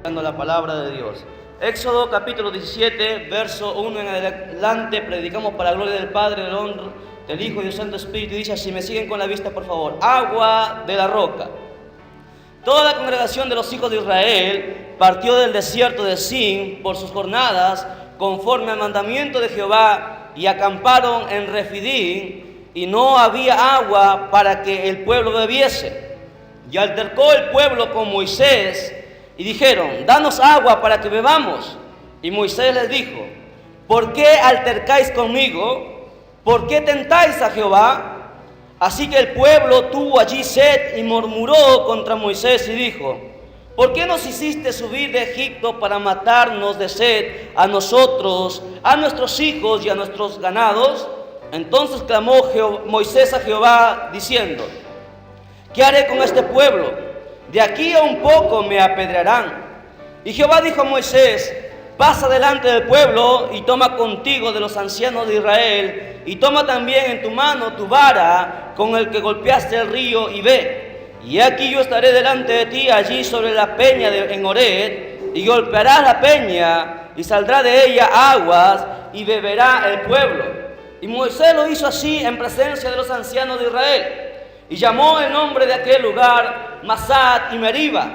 La palabra de Dios. Éxodo capítulo 17, verso 1 en adelante, predicamos para la gloria del Padre, del Honor, del Hijo y del Santo Espíritu. Dice así, me siguen con la vista por favor. Agua de la roca. Toda la congregación de los hijos de Israel partió del desierto de Sin por sus jornadas, conforme al mandamiento de Jehová, y acamparon en Refidim, y no había agua para que el pueblo bebiese. Y altercó el pueblo con Moisés, y dijeron, danos agua para que bebamos. Y Moisés les dijo, ¿por qué altercáis conmigo? ¿Por qué tentáis a Jehová? Así que el pueblo tuvo allí sed y murmuró contra Moisés y dijo, ¿por qué nos hiciste subir de Egipto para matarnos de sed a nosotros, a nuestros hijos y a nuestros ganados? Entonces clamó Moisés a Jehová diciendo, ¿qué haré con este pueblo? De aquí a un poco me apedrearán. Y Jehová dijo a Moisés, pasa delante del pueblo y toma contigo de los ancianos de Israel, y toma también en tu mano tu vara con el que golpeaste el río y ve. Y aquí yo estaré delante de ti allí sobre la peña en Horeb, y golpearás la peña y saldrá de ella aguas y beberá el pueblo. Y Moisés lo hizo así en presencia de los ancianos de Israel. Y llamó el nombre de aquel lugar Masat y Meriba,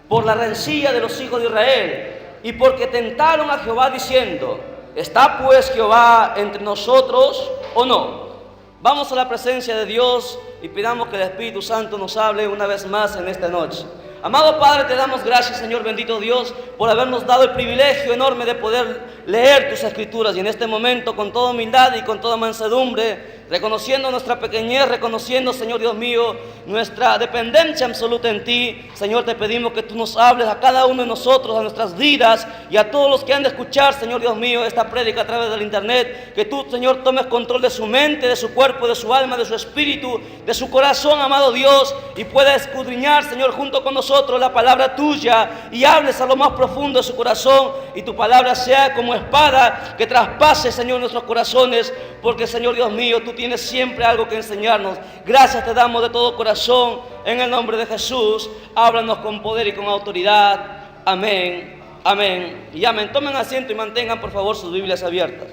por la rencilla de los hijos de Israel, y porque tentaron a Jehová diciendo, ¿está pues Jehová entre nosotros o no? Vamos a la presencia de Dios y pidamos que el Espíritu Santo nos hable una vez más en esta noche. Amado Padre, te damos gracias, Señor bendito Dios, por habernos dado el privilegio enorme de poder leer tus escrituras, y en este momento con toda humildad y con toda mansedumbre, reconociendo nuestra pequeñez, reconociendo, Señor Dios mío, nuestra dependencia absoluta en ti. Señor, te pedimos que tú nos hables a cada uno de nosotros, a nuestras vidas y a todos los que han de escuchar, Señor Dios mío, esta prédica a través del internet. Que tú, Señor, tomes control de su mente, de su cuerpo, de su alma, de su espíritu, de su corazón, amado Dios, y pueda escudriñar, Señor, junto con nosotros la palabra tuya, y hables a lo más profundo de su corazón, y tu palabra sea como espada que traspase, Señor, nuestros corazones, porque, Señor Dios mío, tú tienes siempre algo que enseñarnos. Gracias te damos de todo corazón, en el nombre de Jesús. Háblanos con poder y con autoridad. Amén, amén y amén. Tomen asiento y mantengan por favor sus Biblias abiertas.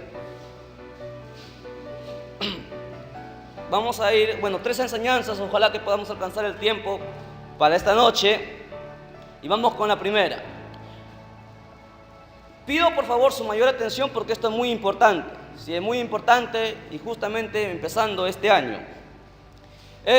Vamos a ir, tres enseñanzas, ojalá que podamos alcanzar el tiempo para esta noche, y vamos con la primera. Pido por favor su mayor atención porque esto es muy importante. Sí, es muy importante, y justamente empezando este año.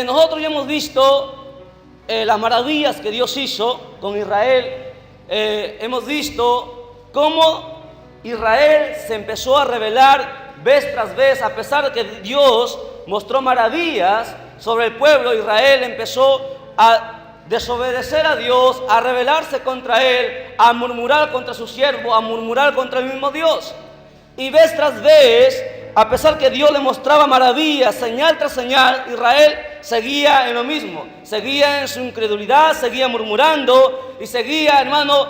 Nosotros ya hemos visto las maravillas que Dios hizo con Israel. Hemos visto cómo Israel se empezó a rebelar vez tras vez, a pesar de que Dios mostró maravillas sobre el pueblo. Israel empezó a desobedecer a Dios, a rebelarse contra Él, a murmurar contra su siervo, a murmurar contra el mismo Dios. Y vez tras vez, a pesar que Dios le mostraba maravillas, señal tras señal, Israel seguía en lo mismo, seguía en su incredulidad, seguía murmurando y seguía, hermano,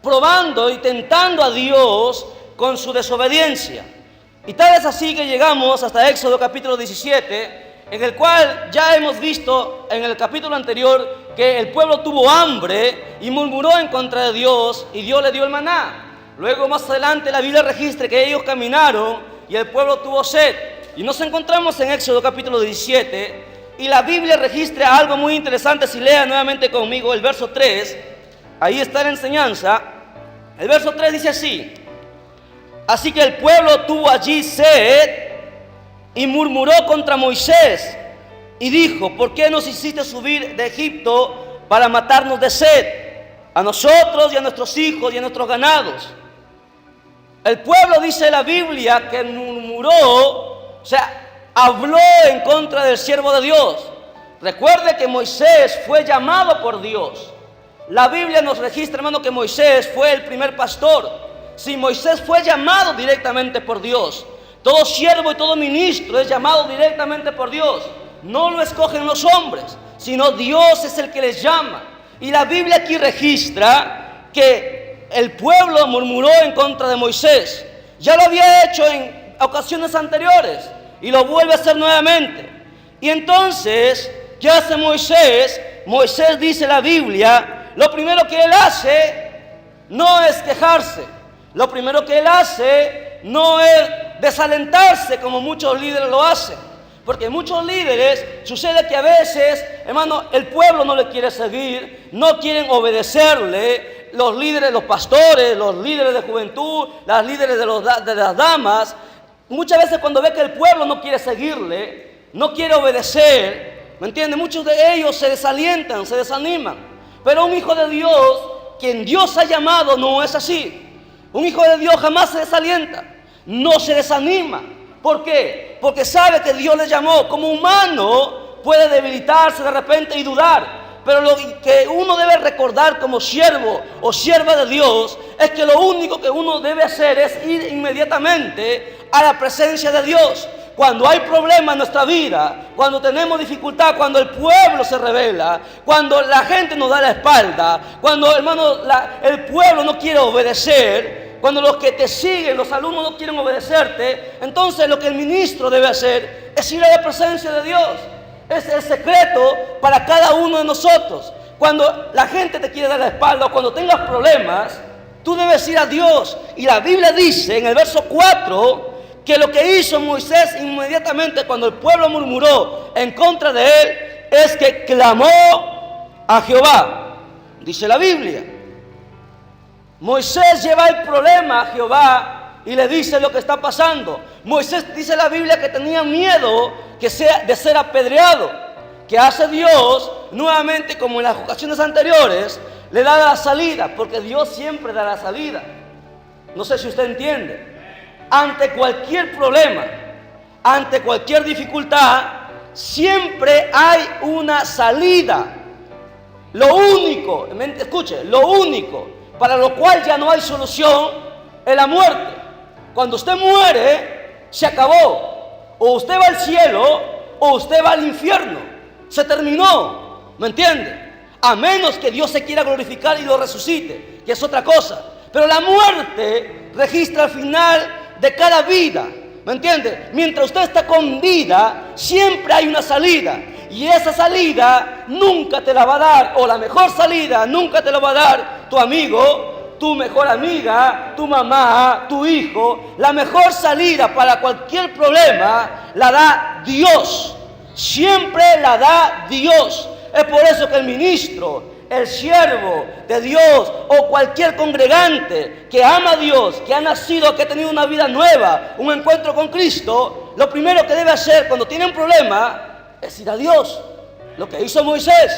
probando y tentando a Dios con su desobediencia. Y tal es así que llegamos hasta Éxodo capítulo 17, en el cual ya hemos visto en el capítulo anterior que el pueblo tuvo hambre y murmuró en contra de Dios, y Dios le dio el maná. Luego más adelante la Biblia registra que ellos caminaron y el pueblo tuvo sed. Y nos encontramos en Éxodo capítulo 17, y la Biblia registra algo muy interesante. Si lea nuevamente conmigo el verso 3, ahí está la enseñanza. El verso 3 dice así: así que el pueblo tuvo allí sed y murmuró contra Moisés y dijo, ¿por qué nos hiciste subir de Egipto para matarnos de sed, a nosotros y a nuestros hijos y a nuestros ganados? El pueblo, dice la Biblia, que murmuró, o sea, habló en contra del siervo de Dios. Recuerde que Moisés fue llamado por Dios. La Biblia nos registra, hermano, que Moisés fue el primer pastor. Si Moisés fue llamado directamente por Dios, todo siervo y todo ministro es llamado directamente por Dios. No lo escogen los hombres, sino Dios es el que les llama. Y la Biblia aquí registra que el pueblo murmuró en contra de Moisés. Ya lo había hecho en ocasiones anteriores y lo vuelve a hacer nuevamente. Y entonces, ¿qué hace Moisés? Moisés, dice la Biblia, lo primero que él hace no es quejarse. Lo primero que él hace no es desalentarse como muchos líderes lo hacen. Porque muchos líderes, sucede que a veces, hermano, el pueblo no le quiere seguir, no quieren obedecerle. Los líderes, los pastores, los líderes de juventud, las líderes de las damas, muchas veces cuando ve que el pueblo no quiere seguirle, no quiere obedecer, ¿me entiende? Muchos de ellos se desalientan, se desaniman. Pero un hijo de Dios, quien Dios ha llamado, no es así. Un hijo de Dios jamás se desalienta, no se desanima. ¿Por qué? Porque sabe que Dios le llamó. Como humano puede debilitarse de repente y dudar. Pero lo que uno debe recordar como siervo o sierva de Dios es que lo único que uno debe hacer es ir inmediatamente a la presencia de Dios. Cuando hay problemas en nuestra vida, cuando tenemos dificultad, cuando el pueblo se rebela, cuando la gente nos da la espalda, cuando, hermano, el pueblo no quiere obedecer, cuando los que te siguen, los alumnos no quieren obedecerte, entonces lo que el ministro debe hacer es ir a la presencia de Dios. Es el secreto para cada uno de nosotros. Cuando la gente te quiere dar la espalda o cuando tengas problemas, tú debes ir a Dios. Y la Biblia dice en el verso 4 que lo que hizo Moisés inmediatamente cuando el pueblo murmuró en contra de él es que clamó a Jehová. Dice la Biblia. Moisés lleva el problema a Jehová y le dice lo que está pasando. Moisés, dice la Biblia, que tenía miedo de ser apedreado. ¿Qué hace Dios? Nuevamente, como en las ocasiones anteriores, le da la salida, porque Dios siempre da la salida. No sé si usted entiende. Ante cualquier problema, ante cualquier dificultad, siempre hay una salida. Lo único, escuche, lo único para lo cual ya no hay solución es la muerte. Cuando usted muere, se acabó. O usted va al cielo o usted va al infierno. Se terminó, ¿me entiende? A menos que Dios se quiera glorificar y lo resucite, que es otra cosa. Pero la muerte registra el final de cada vida, ¿me entiende? Mientras usted está con vida, siempre hay una salida. Y esa salida nunca te la va a dar, o la mejor salida nunca te la va a dar tu amigo, tu mejor amiga, tu mamá, tu hijo. La mejor salida para cualquier problema la da Dios. Siempre la da Dios. Es por eso que el ministro, el siervo de Dios o cualquier congregante que ama a Dios, que ha nacido, que ha tenido una vida nueva, un encuentro con Cristo, lo primero que debe hacer cuando tiene un problema es ir a Dios. Lo que hizo Moisés.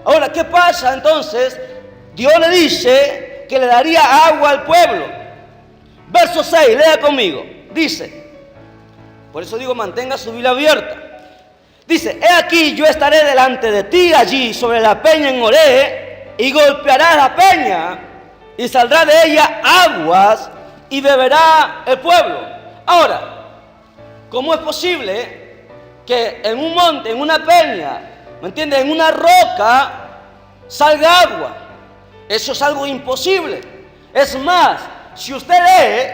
Ahora, ¿qué pasa entonces? Dios le dice que le daría agua al pueblo. Verso 6, lea conmigo. Dice, por eso digo, mantenga su Biblia abierta. Dice, he aquí yo estaré delante de ti allí sobre la peña en Horeb, y golpeará la peña y saldrá de ella aguas y beberá el pueblo. Ahora, ¿cómo es posible que en un monte, en una peña, ¿me entiende?, en una roca salga agua? Eso es algo imposible. Es más, si usted lee,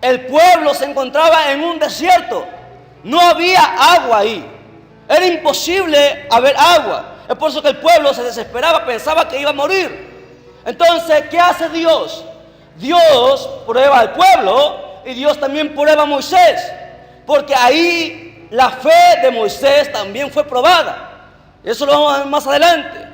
el pueblo se encontraba en un desierto. No había agua ahí. Era imposible haber agua. Es por eso que el pueblo se desesperaba, pensaba que iba a morir. Entonces, ¿qué hace Dios? Dios prueba al pueblo y Dios también prueba a Moisés. Porque ahí la fe de Moisés también fue probada. Eso lo vamos a ver más adelante.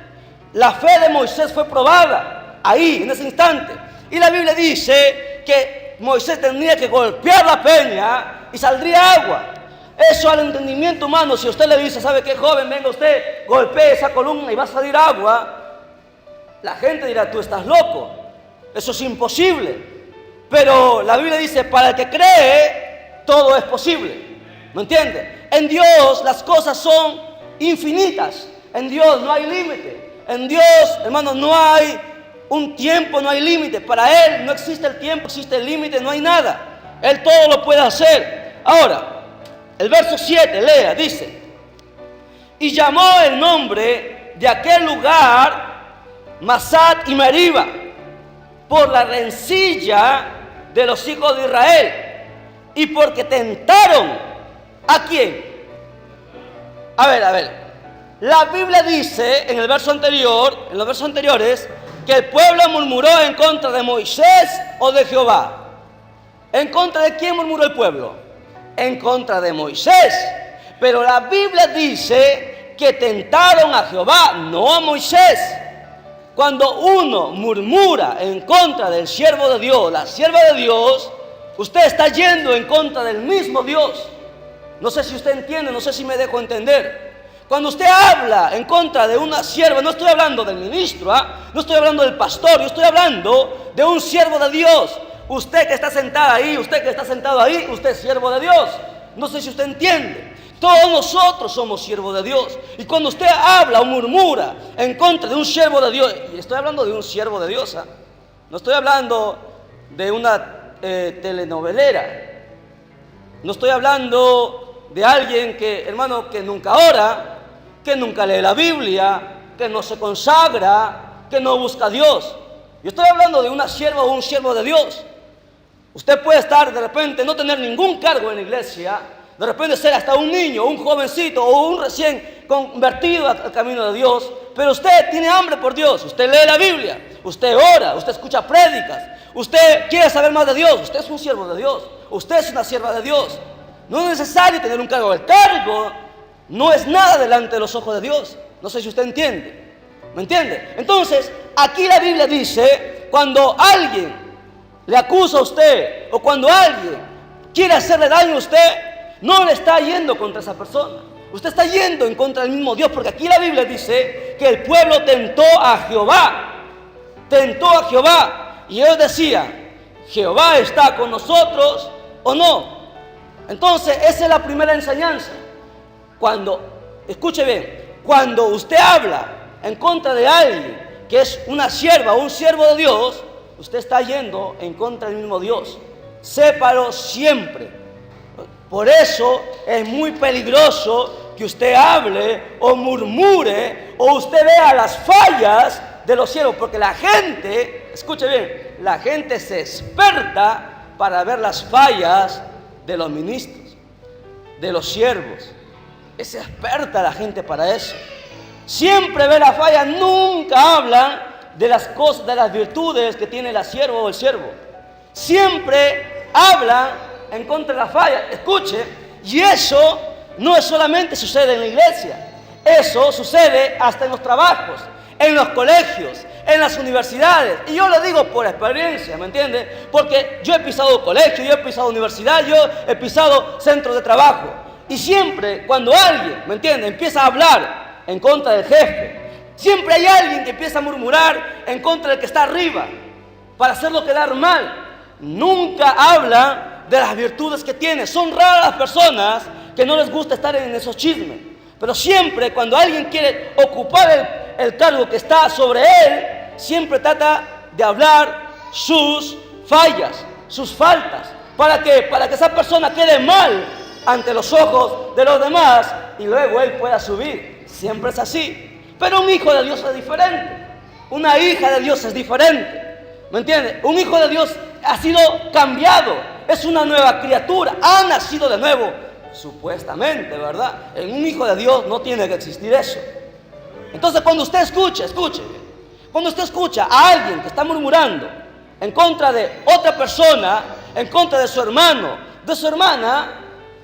La fe de Moisés fue probada ahí, en ese instante. Y la Biblia dice que Moisés tendría que golpear la peña y saldría agua. Eso al entendimiento humano, si usted le dice, ¿sabe qué, joven? Venga usted, golpee esa columna y va a salir agua. La gente dirá, tú estás loco. Eso es imposible. Pero la Biblia dice, para el que cree, todo es posible. ¿Me entiende? En Dios las cosas son infinitas. En Dios no hay límite. En Dios, hermano, no hay un tiempo, no hay límite. Para Él no existe el tiempo, existe el límite, no hay nada. Él todo lo puede hacer. Ahora, el verso 7, lea, dice, y llamó el nombre de aquel lugar Masat y Meriba, por la rencilla de los hijos de Israel, y porque tentaron, ¿a quién? A ver, La Biblia dice en el verso anterior, en los versos anteriores, que el pueblo murmuró en contra de Moisés o de Jehová. ¿En contra de quién murmuró el pueblo? En contra de Moisés. Pero la Biblia dice que tentaron a Jehová, no a Moisés. Cuando uno murmura en contra del siervo de Dios, la sierva de Dios, usted está yendo en contra del mismo Dios. No sé si usted entiende, no sé si me dejo entender. Cuando usted habla en contra de una sierva, no estoy hablando del ministro, no estoy hablando del pastor, yo estoy hablando de un siervo de Dios. Usted que está sentada ahí, usted que está sentado ahí, usted es siervo de Dios. No sé si usted entiende. Todos nosotros somos siervos de Dios. Y cuando usted habla o murmura en contra de un siervo de Dios, y estoy hablando de un siervo de Dios, no estoy hablando de una telenovelera, no estoy hablando de alguien que, hermano, que nunca ora, que nunca lee la Biblia, que no se consagra, que no busca a Dios. Yo estoy hablando de una sierva o un siervo de Dios. Usted puede estar de repente, no tener ningún cargo en la iglesia, de repente ser hasta un niño, un jovencito o un recién convertido al camino de Dios, pero usted tiene hambre por Dios, usted lee la Biblia, usted ora, usted escucha prédicas, usted quiere saber más de Dios, usted es un siervo de Dios, usted es una sierva de Dios. No es necesario tener un cargo. El cargo no es nada delante de los ojos de Dios. No sé si usted entiende. ¿Me entiende? Entonces, aquí la Biblia dice, cuando alguien le acusa a usted o cuando alguien quiere hacerle daño a usted, no le está yendo contra esa persona. Usted está yendo en contra del mismo Dios, porque aquí la Biblia dice que el pueblo tentó a Jehová. Tentó a Jehová. Y ellos decían, ¿Jehová está con nosotros o no? Entonces, esa es la primera enseñanza. Escuche bien, cuando usted habla en contra de alguien que es una sierva o un siervo de Dios, usted está yendo en contra del mismo Dios. Sépalo siempre. Por eso es muy peligroso que usted hable o murmure o usted vea las fallas de los siervos, porque la gente, escuche bien, la gente se experta para ver las fallas de los ministros, de los siervos. Es experta la gente para eso. Siempre ve la falla, nunca hablan de las cosas, de las virtudes que tiene la sierva o el siervo. Siempre hablan en contra de la falla. Escuche, y eso no es solamente sucede en la iglesia, eso sucede hasta en los trabajos, en los colegios, en las universidades. Y yo lo digo por experiencia, ¿me entiende? Porque yo he pisado colegio, yo he pisado universidad, yo he pisado centros de trabajo. Y siempre cuando alguien, ¿me entiende?, empieza a hablar en contra del jefe, siempre hay alguien que empieza a murmurar en contra del que está arriba para hacerlo quedar mal. Nunca habla de las virtudes que tiene. Son raras las personas que no les gusta estar en esos chismes. Pero siempre cuando alguien quiere ocupar el cargo que está sobre él, siempre trata de hablar sus fallas, sus faltas. ¿Para qué? Para que esa persona quede mal ante los ojos de los demás y luego él pueda subir. Siempre es así. Pero un hijo de Dios es diferente. Una hija de Dios es diferente. ¿Me entiende? Un hijo de Dios ha sido cambiado. Es una nueva criatura. Ha nacido de nuevo. Supuestamente, ¿verdad? En un hijo de Dios no tiene que existir eso. Entonces cuando usted escuche, cuando usted escucha a alguien que está murmurando en contra de otra persona, en contra de su hermano, de su hermana,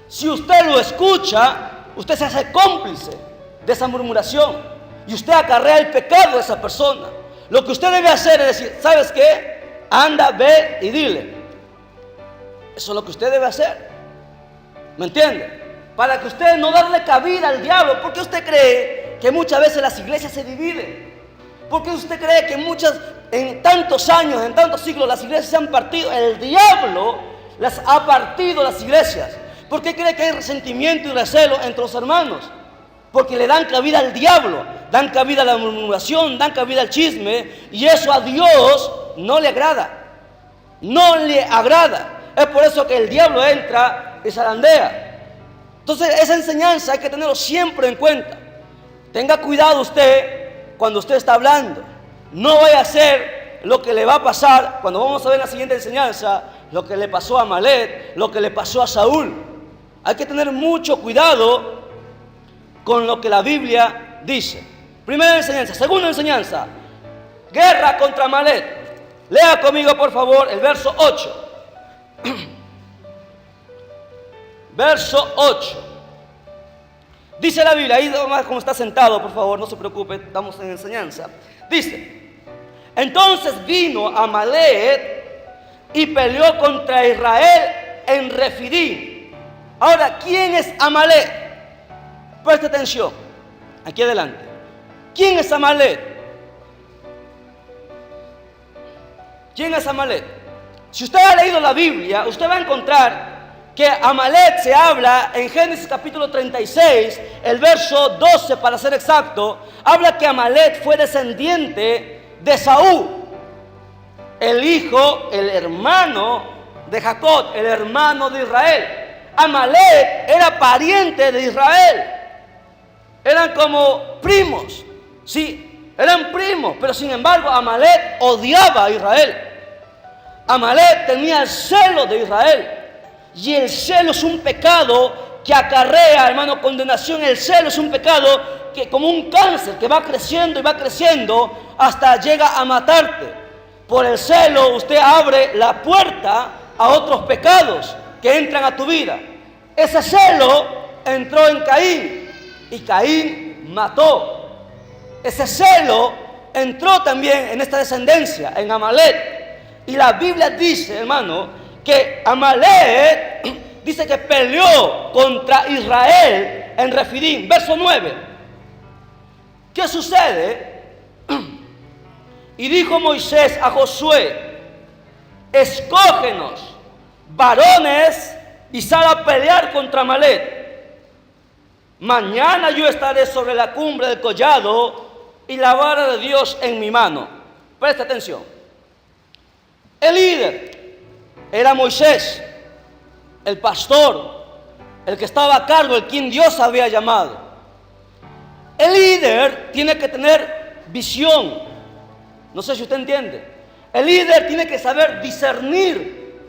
si usted lo escucha, usted se hace cómplice de esa murmuración y usted acarrea el pecado de esa persona. Lo que usted debe hacer es decir, ¿sabes qué? Anda, ve y dile. Eso es lo que usted debe hacer. ¿Me entiende? Para que usted no darle cabida al diablo. ¿Por qué usted cree que muchas veces las iglesias se dividen? ¿Por qué usted cree que en tantos años, en tantos siglos, las iglesias se han partido? El diablo las ha partido las iglesias. ¿Por qué cree que hay resentimiento y recelo entre los hermanos? Porque le dan cabida al diablo, dan cabida a la murmuración, dan cabida al chisme, y eso a Dios no le agrada. No le agrada. Es por eso que el diablo entra y zarandea. Entonces esa enseñanza hay que tenerlo siempre en cuenta. Tenga cuidado usted cuando usted está hablando. No vaya a hacer lo que le va a pasar cuando vamos a ver la siguiente enseñanza, lo que le pasó a Amalek, lo que le pasó a Saúl. Hay que tener mucho cuidado con lo que la Biblia dice, primera enseñanza. Segunda enseñanza, guerra contra Amalek. Lea conmigo por favor el verso 8. Verso 8. Dice la Biblia, ahí nomás como está sentado, por favor, no se preocupe, estamos en enseñanza. Dice, entonces vino Amalek y peleó contra Israel en Refidim. Ahora, ¿quién es Amalek? Preste atención, aquí adelante. ¿Quién es Amalek? ¿Quién es Amalek? Si usted ha leído la Biblia, usted va a encontrar que Amalek se habla en Génesis capítulo 36, el verso 12 para ser exacto, habla que Amalek fue descendiente de Saúl, el hijo, el hermano de Jacob, el hermano de Israel. Amalek era pariente de Israel, eran como primos, sí, eran primos, pero sin embargo Amalek odiaba a Israel. Amalek tenía el celo de Israel. Y el celo es un pecado que acarrea, hermano, condenación. El celo es un pecado que como un cáncer que va creciendo y va creciendo hasta llega a matarte. Por el celo usted abre la puerta a otros pecados que entran a tu vida. Ese celo entró en Caín y Caín mató. Ese celo entró también en esta descendencia, en Amalek. Y la Biblia dice, hermano, que Amalek dice que peleó contra Israel en Refidim. Verso 9. ¿Qué sucede? Y dijo Moisés a Josué, escógenos varones y sal a pelear contra Amalek. Mañana yo estaré sobre la cumbre del collado y la vara de Dios en mi mano. Presta atención. El líder era Moisés, el pastor, el que estaba a cargo, el quien Dios había llamado. El líder tiene que tener visión. No sé si usted entiende. El líder tiene que saber discernir.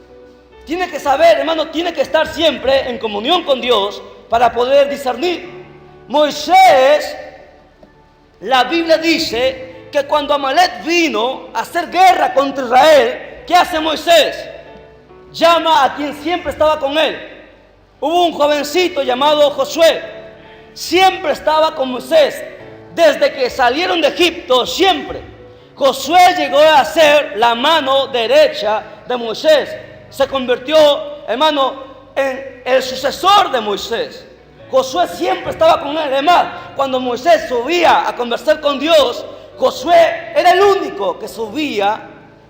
Tiene que saber, hermano, tiene que estar siempre en comunión con Dios para poder discernir. Moisés, la Biblia dice que cuando Amalek vino a hacer guerra contra Israel, ¿qué hace Moisés? Llama a quien siempre estaba con él. Hubo un jovencito llamado Josué. Siempre estaba con Moisés. Desde que salieron de Egipto, siempre. Josué llegó a ser la mano derecha de Moisés. Se convirtió, hermano, en el sucesor de Moisés. Josué siempre estaba con él. Además, cuando Moisés subía a conversar con Dios, Josué era el único que subía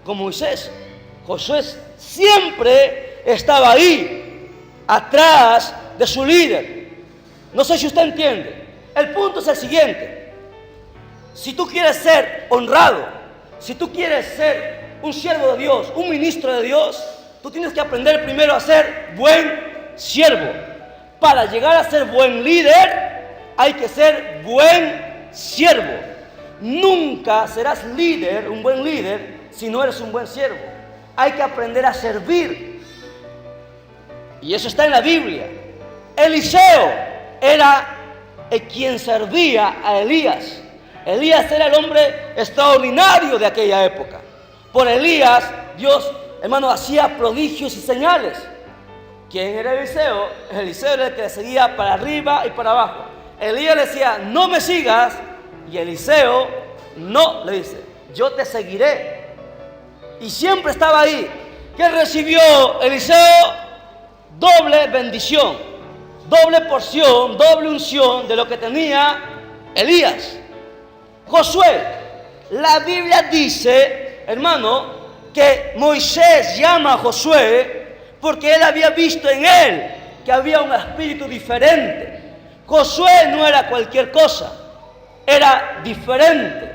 con Moisés. Josué siempre estaba ahí, atrás de su líder. No sé si usted entiende. El punto es el siguiente. Si tú quieres ser honrado, si tú quieres ser un siervo de Dios, un ministro de Dios, tú tienes que aprender primero a ser buen siervo. Para llegar a ser buen líder, hay que ser buen siervo. Nunca serás líder, un buen líder, si no eres un buen siervo. Hay que aprender a servir. Y eso está en la Biblia. Eliseo era quien servía a Elías. Elías era el hombre extraordinario de aquella época. Por Elías, Dios, hermano, hacía prodigios y señales. ¿Quién era Eliseo? Eliseo era el que le seguía para arriba y para abajo. Elías le decía, no me sigas. Y Eliseo, no, le dice, yo te seguiré. Y siempre estaba ahí. ¿Qué recibió Eliseo? Doble bendición, doble porción, doble unción de lo que tenía Elías. Josué, la Biblia dice, hermano, que Moisés llama a Josué porque él había visto en él que había un espíritu diferente. Josué no era cualquier cosa, era diferente.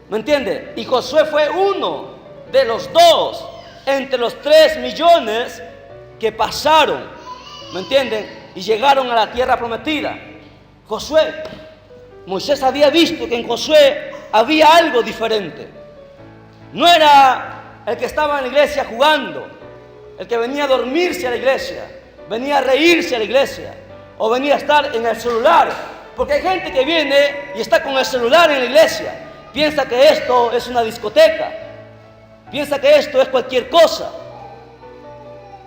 ¿Me entiende? Y Josué fue uno de los dos entre los 3 millones que pasaron, ¿me entienden? Y llegaron a la tierra prometida. Josué, Moisés había visto que en Josué había algo diferente. No era el que estaba en la iglesia jugando, el que venía a dormirse a la iglesia, venía a reírse a la iglesia, o venía a estar en el celular Porque hay gente que viene y está con el celular en la iglesia. Piensa que esto es una discoteca. Piensa que esto es cualquier cosa.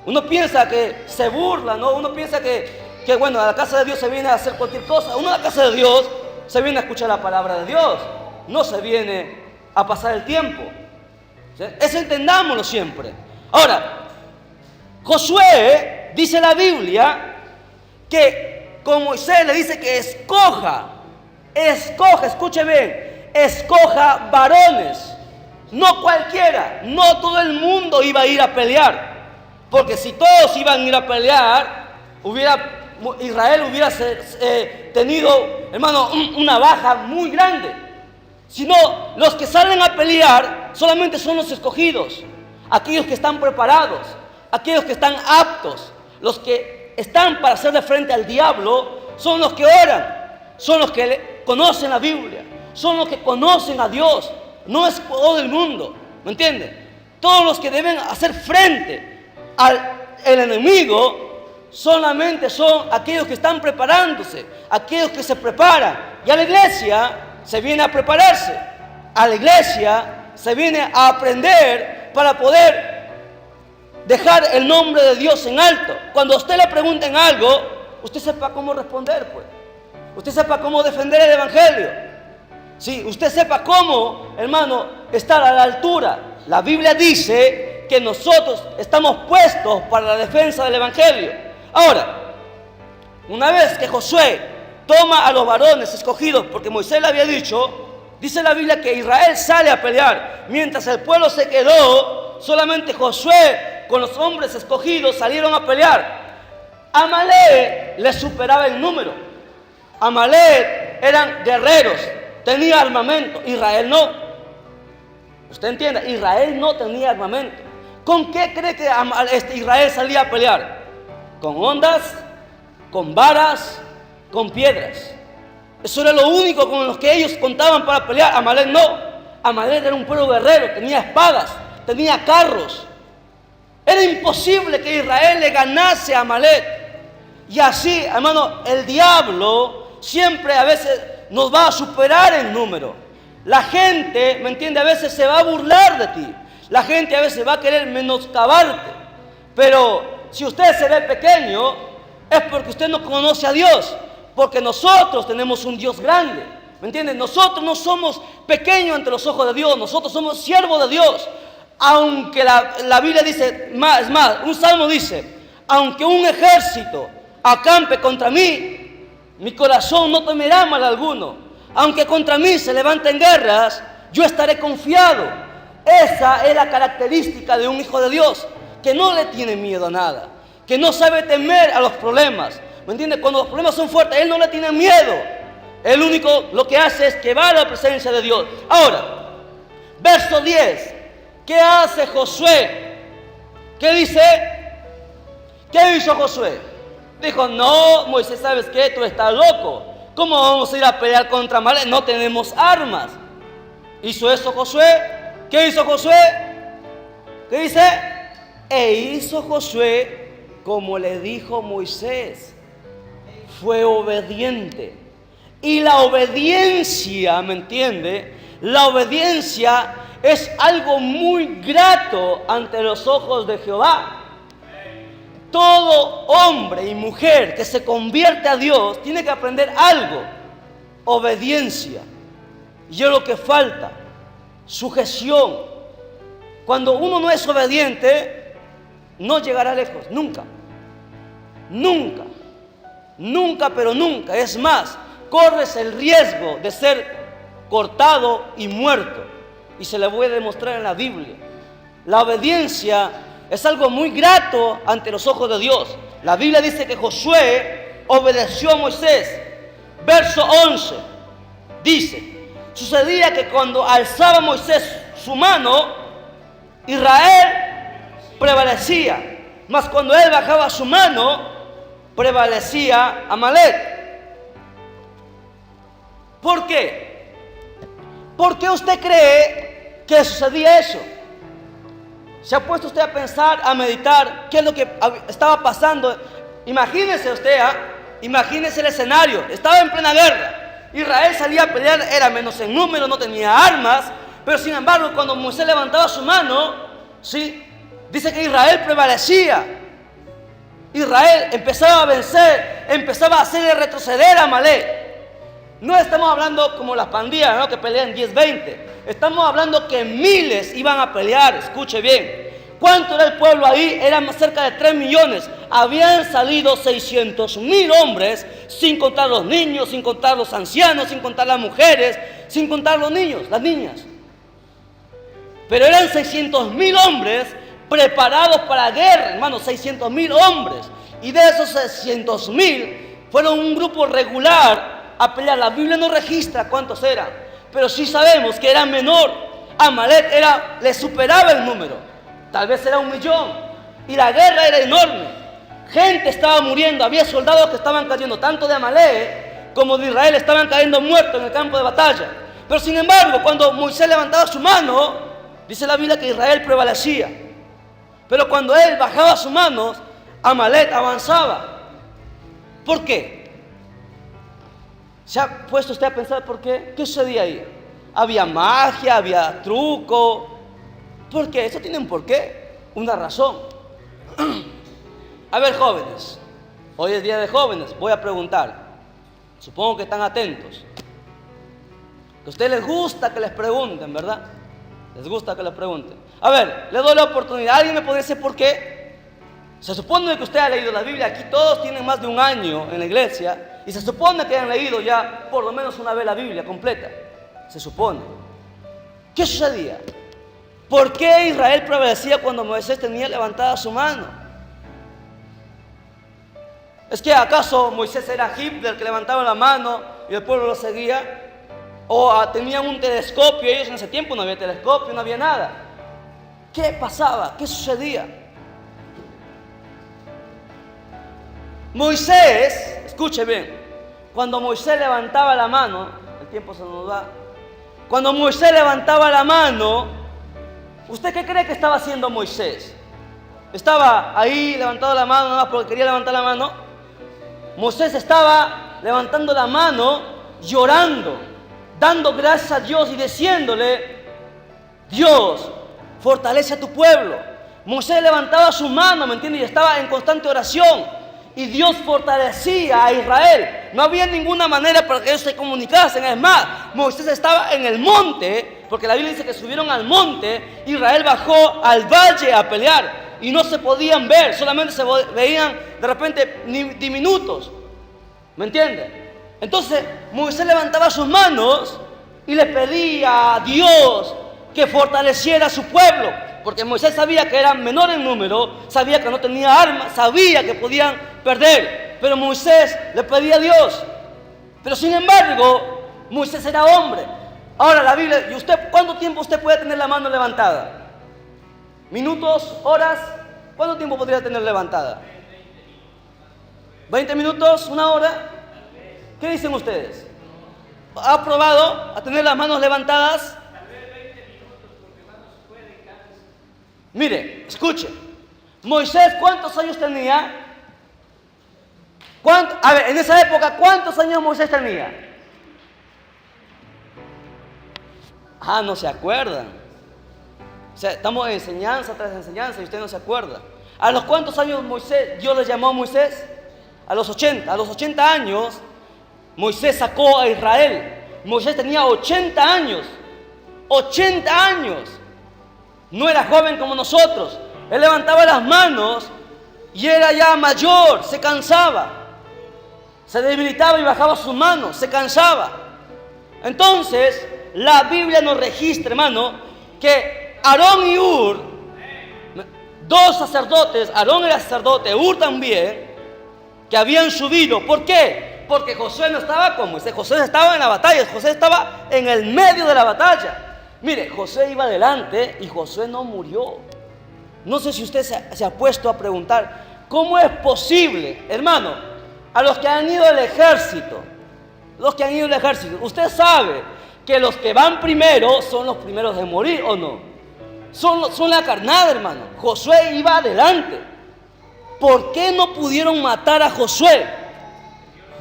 Uno piensa que se burla, ¿no? Uno piensa que bueno, a la casa de Dios se viene a hacer cualquier cosa. Uno a la casa de Dios se viene a escuchar la palabra de Dios. No se viene a pasar el tiempo. ¿Sí? Eso entendámoslo siempre. Ahora, Josué, dice la Biblia, que con Moisés le dice que escoja, escuche bien, escoja varones, no cualquiera, no todo el mundo iba a ir a pelear, porque si todos iban a ir a pelear, Israel hubiera tenido, hermano, una baja muy grande. Sino los que salen a pelear solamente son los escogidos, aquellos que están preparados, aquellos que están aptos, los que están para hacerle frente al diablo, son los que oran, son los que conocen la Biblia, son los que conocen a Dios. No es todo el mundo, ¿me entienden? Todos los que deben hacer frente al enemigo solamente son aquellos que están preparándose, aquellos que se preparan. Y a la iglesia se viene a prepararse, a la iglesia se viene a aprender para poder dejar el nombre de Dios en alto. Cuando a usted le pregunten algo, usted sepa cómo responder, pues. Usted sepa cómo defender el evangelio. Sí, usted sepa cómo, hermano, estar a la altura. La Biblia dice que nosotros estamos puestos para la defensa del evangelio. Ahora, una vez que Josué toma a los varones escogidos, porque Moisés le había dicho, dice la Biblia que Israel sale a pelear, mientras el pueblo se quedó, solamente Josué con los hombres escogidos salieron a pelear. Amalek les superaba en número. Amalek eran guerreros, tenía armamento. Israel no. Usted entiende, Israel no tenía armamento. ¿Con qué cree que Israel salía a pelear? Con ondas, con varas, con piedras. Eso era lo único con los que ellos contaban para pelear. Amalek no. Amalek era un pueblo guerrero, tenía espadas, tenía carros. Era imposible que Israel le ganase a Amalek. Y así, hermano, el diablo siempre a veces nos va a superar en número. La gente, ¿me entiende? A veces se va a burlar de ti. La gente a veces va a querer menoscabarte. Pero si usted se ve pequeño, es porque usted no conoce a Dios. Porque nosotros tenemos un Dios grande. ¿Me entiende? Nosotros no somos pequeños ante los ojos de Dios. Nosotros somos siervos de Dios. Aunque la Biblia dice, es más, un salmo dice, aunque un ejército acampe contra mí, mi corazón no temerá mal alguno. Aunque contra mí se levanten guerras, yo estaré confiado. Esa es la característica de un hijo de Dios, que no le tiene miedo a nada, que no sabe temer a los problemas. ¿Me entiende? Cuando los problemas son fuertes, él no le tiene miedo. El único lo que hace es que va a la presencia de Dios. Ahora, verso 10. ¿Qué hace Josué? ¿Qué dice? ¿Qué hizo Josué? Dijo, no, Moisés, ¿sabes qué? Tú estás loco. ¿Cómo vamos a ir a pelear contra Amalek? No tenemos armas. ¿Hizo eso Josué? ¿Qué hizo Josué? ¿Qué dice? E hizo Josué como le dijo Moisés. Fue obediente. Y la obediencia, ¿me entiende? La obediencia es algo muy grato ante los ojos de Jehová. Todo hombre y mujer que se convierte a Dios tiene que aprender algo: obediencia. Y es lo que falta, sujeción. Cuando uno no es obediente, no llegará lejos, nunca. Nunca, nunca, pero nunca. Es más, corres el riesgo de ser cortado y muerto. Y se le voy a demostrar en la Biblia. La obediencia es algo muy grato ante los ojos de Dios. La Biblia dice que Josué obedeció a Moisés. Verso 11 dice: sucedía que cuando alzaba Moisés su mano, Israel prevalecía, mas cuando él bajaba su mano, prevalecía Amalek. ¿Por qué? ¿Por qué usted cree que sucedía eso? ¿Se ha puesto usted a pensar, a meditar qué es lo que estaba pasando? Imagínese usted imagínense el escenario, estaba en plena guerra. Israel salía a pelear, era menos en número, no tenía armas, pero sin embargo cuando Moisés levantaba su mano, ¿sí?, dice que Israel prevalecía. Israel empezaba a vencer, empezaba a hacerle retroceder a Amalek. No estamos hablando como las pandillas, ¿no?, que pelean 10, 20. Estamos hablando que miles iban a pelear. Escuche bien. ¿Cuánto era el pueblo ahí? Eran cerca de 3 millones. Habían salido 600,000 hombres, sin contar los niños, sin contar los ancianos, sin contar las mujeres, sin contar los niños, las niñas. Pero eran 600,000 hombres preparados para la guerra, hermanos, 600,000 hombres. Y de esos 600,000 fueron un grupo regular a pelear. La Biblia no registra cuántos eran, pero sí sabemos que era menor. Amalek le superaba el número. Tal vez era 1,000,000. Y la guerra era enorme. Gente estaba muriendo. Había soldados que estaban cayendo. Tanto de Amalek como de Israel estaban cayendo muertos en el campo de batalla. Pero sin embargo, cuando Moisés levantaba su mano, dice la Biblia que Israel prevalecía. Pero cuando él bajaba sus manos, Amalek avanzaba. ¿Por qué? ¿Se ha puesto usted a pensar por qué? ¿Qué sucedía ahí? ¿Había magia? ¿Había truco? ¿Por qué? Eso tiene un porqué, una razón. A ver, jóvenes, hoy es día de jóvenes, voy a preguntar. Supongo que están atentos. Que a ustedes les gusta que les pregunten, ¿verdad? Les gusta que les pregunten. A ver, les doy la oportunidad. ¿Alguien me puede decir por qué? Se supone que usted ha leído la Biblia. Aquí todos tienen más de un año en la iglesia y se supone que han leído ya por lo menos una vez la Biblia completa. Se supone. ¿Qué sucedía? ¿Por qué Israel prevalecía cuando Moisés tenía levantada su mano? ¿Es que acaso Moisés era Hitler que levantaba la mano y el pueblo lo seguía? ¿O tenían un telescopio? Ellos en ese tiempo no había telescopio, no había nada. ¿Qué pasaba? ¿Qué sucedía? Moisés, escuche bien, cuando Moisés levantaba la mano, el tiempo se nos va. Cuando Moisés levantaba la mano, ¿usted qué cree que estaba haciendo Moisés? ¿Estaba ahí levantando la mano nada más porque quería levantar la mano? Moisés estaba levantando la mano, llorando, dando gracias a Dios y diciéndole: Dios, fortalece a tu pueblo. Moisés levantaba su mano, ¿me entiende? Y estaba en constante oración. Y Dios fortalecía a Israel. No había ninguna manera para que ellos se comunicasen. Es más, Moisés estaba en el monte, porque la Biblia dice que subieron al monte. Israel bajó al valle a pelear y no se podían ver, solamente se veían de repente diminutos. ¿Me entiende? Entonces Moisés levantaba sus manos y le pedía a Dios que fortaleciera a su pueblo, porque Moisés sabía que era menor en número, sabía que no tenía armas, sabía que podían perder, pero Moisés le pedía a Dios. Pero sin embargo, Moisés era hombre. Ahora la Biblia, ¿y usted cuánto tiempo usted puede tener la mano levantada? ¿Minutos? ¿Horas? ¿Cuánto tiempo podría tener levantada? ¿20 minutos? ¿Una hora? ¿Qué dicen ustedes? ¿Ha probado a tener las manos levantadas? Mire, escuche. Moisés, ¿cuántos años tenía? A ver, en esa época, ¿cuántos años Moisés tenía? No se acuerdan. O sea, estamos en enseñanza tras enseñanza y usted no se acuerda. ¿A los cuántos años Dios le llamó a Moisés? A los 80. A los 80 años, Moisés sacó a Israel. Moisés tenía 80 años. 80 años. No era joven como nosotros. Él levantaba las manos y era ya mayor, se cansaba. Se debilitaba y bajaba sus manos, se cansaba. Entonces, la Biblia nos registra, hermano, que Aarón y Hur, dos sacerdotes, Aarón era sacerdote, Hur también, que habían subido. ¿Por qué? Porque Josué no estaba con Moisés, Josué estaba en la batalla, Josué estaba en el medio de la batalla. Mire, Josué iba adelante y Josué no murió. No sé si usted se ha puesto a preguntar, ¿cómo es posible, hermano? A los que han ido al ejército, usted sabe que los que van primero son los primeros de morir, ¿o no? Son la carnada, hermano. Josué iba adelante. ¿Por qué no pudieron matar a Josué?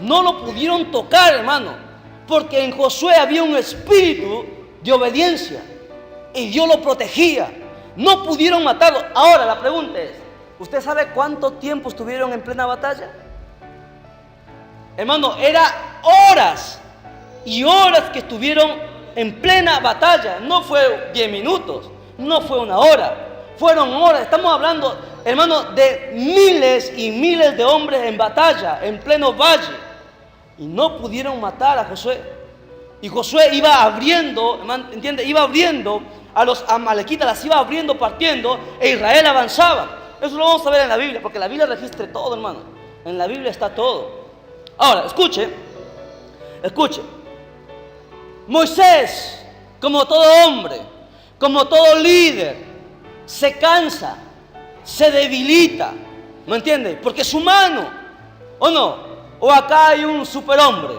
No lo pudieron tocar, hermano, porque en Josué había un espíritu de obediencia y Dios lo protegía. No pudieron matarlo. Ahora la pregunta es, ¿usted sabe cuánto tiempo estuvieron en plena batalla? Hermano, era horas y horas que estuvieron en plena batalla. No fue 10 minutos, no fue una hora, fueron horas. Estamos hablando, hermano, de miles y miles de hombres en batalla, en pleno valle. Y no pudieron matar a Josué. Y Josué iba abriendo, hermano, ¿entiende? Iba abriendo a los amalequitas, las iba abriendo, partiendo, e Israel avanzaba. Eso lo vamos a ver en la Biblia, porque la Biblia registra todo, hermano. En la Biblia está todo. Ahora, escuche. Moisés, como todo hombre, como todo líder, se cansa, se debilita, ¿me entiende? Porque es humano, ¿o no? O acá hay un superhombre.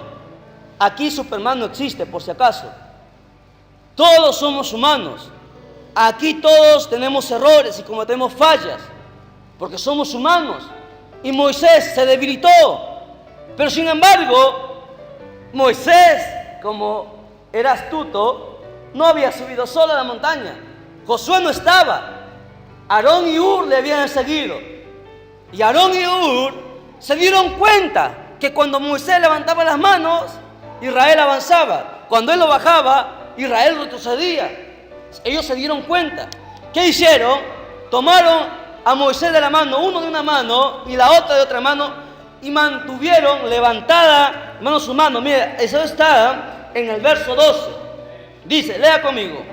Aquí Superman no existe, por si acaso. Todos somos humanos. Aquí todos tenemos errores y cometemos fallas, porque somos humanos. Y Moisés se debilitó. Pero sin embargo, Moisés, como era astuto, no había subido solo a la montaña. Josué no estaba. Aarón y Hur le habían seguido. Y Aarón y Hur se dieron cuenta que cuando Moisés levantaba las manos, Israel avanzaba. Cuando él lo bajaba, Israel retrocedía. Ellos se dieron cuenta. ¿Qué hicieron? Tomaron a Moisés de la mano, uno de una mano y la otra de otra mano, y mantuvieron levantada, hermano, su mano. Mira, eso está en el verso 12. Dice, lea conmigo.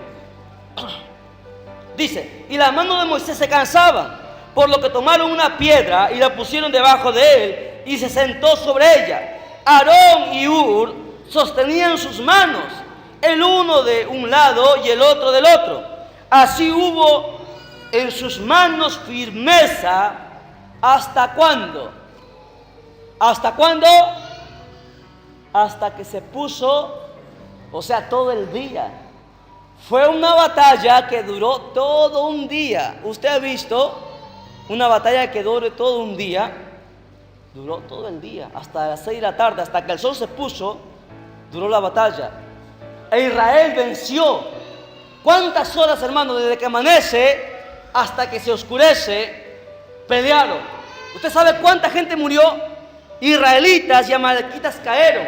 Dice, y las manos de Moisés se cansaban, por lo que tomaron una piedra y la pusieron debajo de él y se sentó sobre ella. Aarón y Hur sostenían sus manos, el uno de un lado y el otro del otro. Así hubo en sus manos firmeza. ¿Hasta cuándo? ¿Hasta cuándo? Hasta que se puso, o sea, todo el día. Fue una batalla que duró todo un día. ¿Usted ha visto una batalla que dure todo un día? Duró todo el día, hasta las 6 de la tarde, hasta que el sol se puso, duró la batalla. E Israel venció. ¿Cuántas horas, hermano, desde que amanece hasta que se oscurece, pelearon? ¿Usted sabe cuánta gente murió? Israelitas y amalequitas caeron,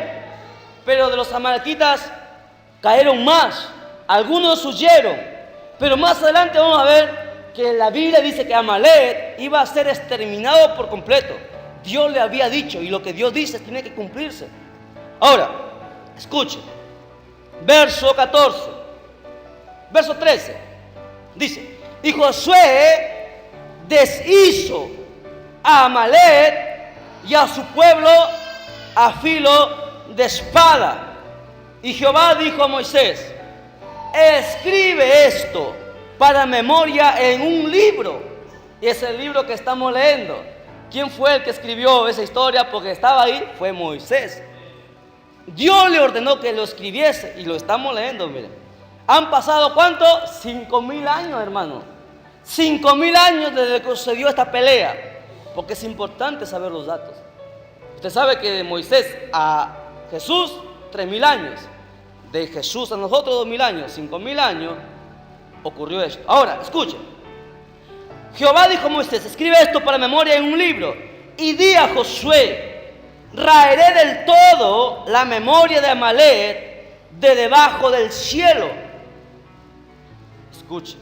pero de los amalequitas cayeron más, algunos huyeron, pero más adelante vamos a ver que la Biblia dice que Amalek iba a ser exterminado por completo. Dios le había dicho, y lo que Dios dice tiene que cumplirse. Ahora, escuche, verso 14, verso 13, dice, y Josué deshizo a Amalek y a su pueblo a filo de espada. Y Jehová dijo a Moisés, escribe esto para memoria en un libro. Y es el libro que estamos leyendo. ¿Quién fue el que escribió esa historia? Porque estaba ahí, fue Moisés. Dios le ordenó que lo escribiese y lo estamos leyendo, miren. Han pasado ¿cuánto? 5,000 años, hermano. 5,000 años desde que sucedió esta pelea. Porque es importante saber los datos. Usted sabe que de Moisés a Jesús, 3,000 años. De Jesús a nosotros, 2,000 años. 5,000 años ocurrió esto. Ahora, escuchen. Jehová dijo a Moisés, escribe esto para memoria en un libro. Y di a Josué, raeré del todo la memoria de Amalek de debajo del cielo. Escuchen.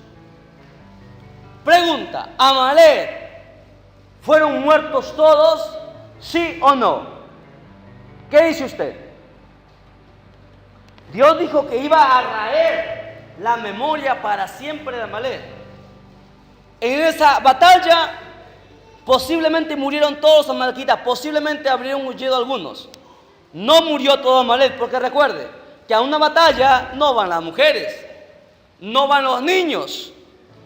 Pregunta, ¿Amalek fueron muertos todos? ¿Sí o no? ¿Qué dice usted? Dios dijo que iba a raer la memoria para siempre de Amalek. En esa batalla posiblemente murieron todos los amalequitas, posiblemente habrían huido algunos. No murió todo Amalek, porque recuerde que a una batalla no van las mujeres, no van los niños,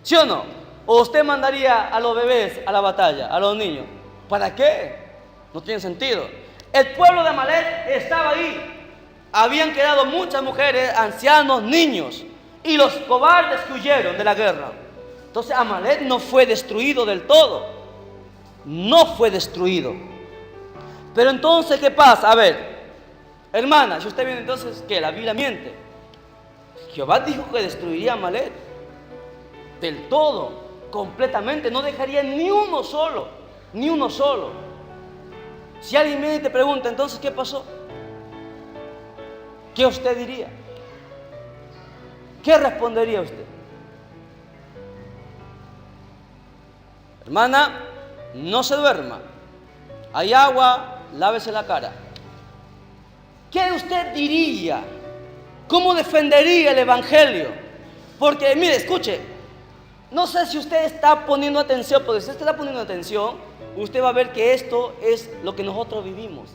¿sí o no? ¿O usted mandaría a los bebés a la batalla, a los niños? ¿Para qué? No tiene sentido. El pueblo de Amalek estaba ahí. Habían quedado muchas mujeres, ancianos, niños, y los cobardes que huyeron de la guerra. Entonces Amalek no fue destruido del todo. No fue destruido. Pero entonces, ¿qué pasa? A ver, hermana, si usted viene entonces, ¿qué? La Biblia miente. Jehová dijo que destruiría a Amalek del todo, completamente, no dejaría ni uno solo, ni uno solo. Si alguien viene y te pregunta, entonces, ¿qué pasó? ¿Qué usted diría? ¿Qué respondería usted? Hermana, no se duerma. Hay agua, lávese la cara. ¿Qué usted diría? ¿Cómo defendería el Evangelio? Porque, mire, escuche, no sé si usted está poniendo atención, porque si usted está poniendo atención, usted va a ver que esto es lo que nosotros vivimos.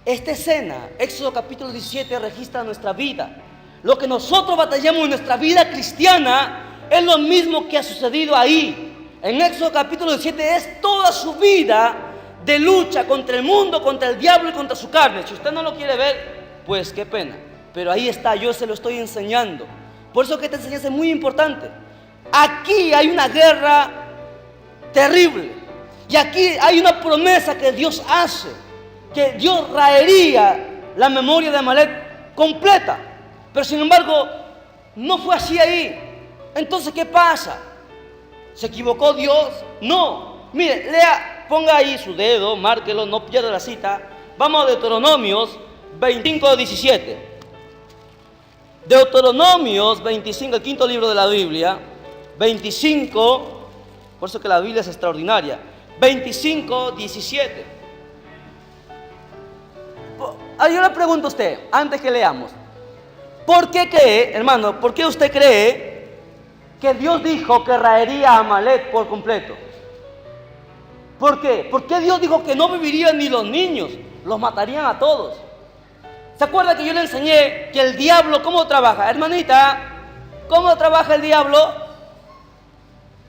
Esta escena, Éxodo capítulo 17, registra nuestra vida. Lo que nosotros batallamos en nuestra vida cristiana es lo mismo que ha sucedido ahí. En Éxodo capítulo 17 es toda su vida de lucha contra el mundo, contra el diablo y contra su carne. Si usted no lo quiere ver, pues qué pena. Pero ahí está, yo se lo estoy enseñando. Por eso que esta enseñanza es muy importante. Aquí hay una guerra terrible. Y aquí hay una promesa que Dios hace. Que Dios raería la memoria de Amalek completa. Pero sin embargo, no fue así ahí. Entonces, ¿qué pasa? ¿Se equivocó Dios? No. Mire, lea, ponga ahí su dedo, márquelo, no pierda la cita. Vamos a Deuteronomios 25:17. Deuteronomios 25, el quinto libro de la Biblia. 25, por eso que la Biblia es extraordinaria. 25:17. Yo le pregunto a usted, antes que leamos, ¿por qué cree, hermano, por qué usted cree que Dios dijo que raería a Amalek por completo? ¿Por qué? ¿Por qué Dios dijo que no vivirían ni los niños? Los matarían a todos. ¿Se acuerda que yo le enseñé que el diablo cómo trabaja? Hermanita, ¿cómo trabaja el diablo?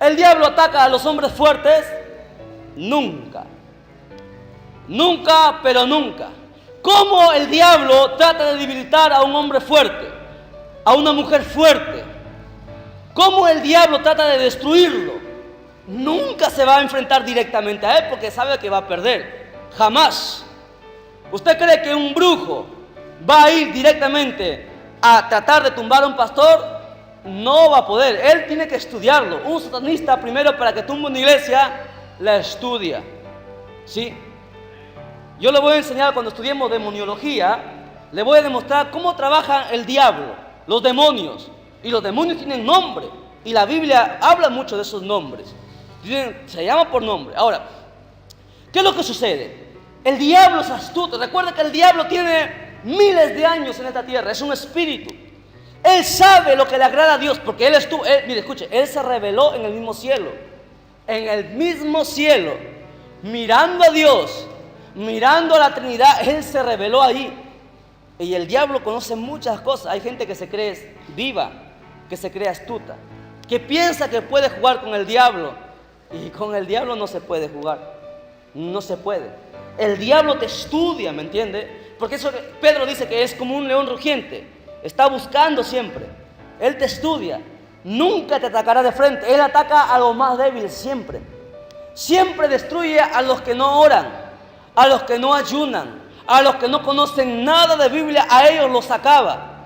¿El diablo ataca a los hombres fuertes? Nunca. Nunca, pero nunca. ¿Cómo el diablo trata de debilitar a un hombre fuerte? A una mujer fuerte. ¿Cómo el diablo trata de destruirlo? Nunca se va a enfrentar directamente a él porque sabe que va a perder. Jamás. ¿Usted cree que un brujo va a ir directamente a tratar de tumbar a un pastor? No va a poder. Él tiene que estudiarlo. Un satanista, primero, para que tumbe una iglesia, la estudia. ¿Sí? Yo le voy a enseñar, cuando estudiemos demoniología, le voy a demostrar cómo trabaja el diablo, los demonios. Y los demonios tienen nombre. Y la Biblia habla mucho de esos nombres. Se llama por nombre. Ahora, ¿qué es lo que sucede? El diablo es astuto. Recuerda que el diablo tiene miles de años en esta tierra. Es un espíritu. Él sabe lo que le agrada a Dios. Porque mire, escuche, Él se reveló en el mismo cielo. En el mismo cielo. Mirando a Dios. Mirando a la Trinidad. Él se reveló ahí. Y el diablo conoce muchas cosas. Hay gente que se cree viva, que se cree astuta, que piensa que puede jugar con el diablo. Y con el diablo no se puede jugar. No se puede. El diablo te estudia, ¿me entiende? Porque eso Pedro dice que es como un león rugiente. Está buscando siempre. Él te estudia. Nunca te atacará de frente. Él ataca a los más débiles siempre. Siempre destruye a los que no oran, a los que no ayunan, a los que no conocen nada de Biblia. A ellos los acaba.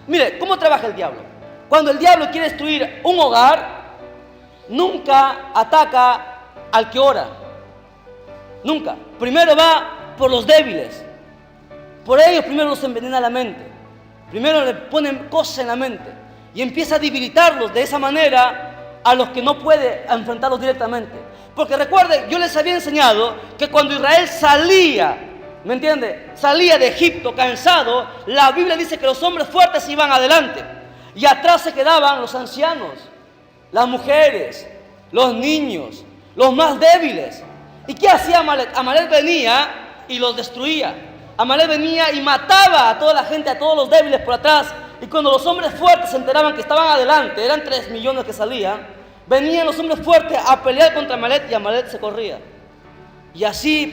Mire, ¿cómo trabaja el diablo? Cuando el diablo quiere destruir un hogar, nunca ataca al que ora. Nunca. Primero va por los débiles. Por ellos primero los envenena la mente. Primero le ponen cosas en la mente. Y empieza a debilitarlos de esa manera a los que no puede enfrentarlos directamente. Porque recuerden, yo les había enseñado que cuando Israel salía, ¿me entiende? Salía de Egipto cansado, la Biblia dice que los hombres fuertes iban adelante. Y atrás se quedaban los ancianos, las mujeres, los niños, los más débiles. ¿Y qué hacía Amalek? Amalek venía y los destruía. Amalek venía y mataba a toda la gente, a todos los débiles por atrás. Y cuando los hombres fuertes se enteraban que estaban adelante, eran 3 millones que salían, venían los hombres fuertes a pelear contra Amalek y Amalek se corría. Y así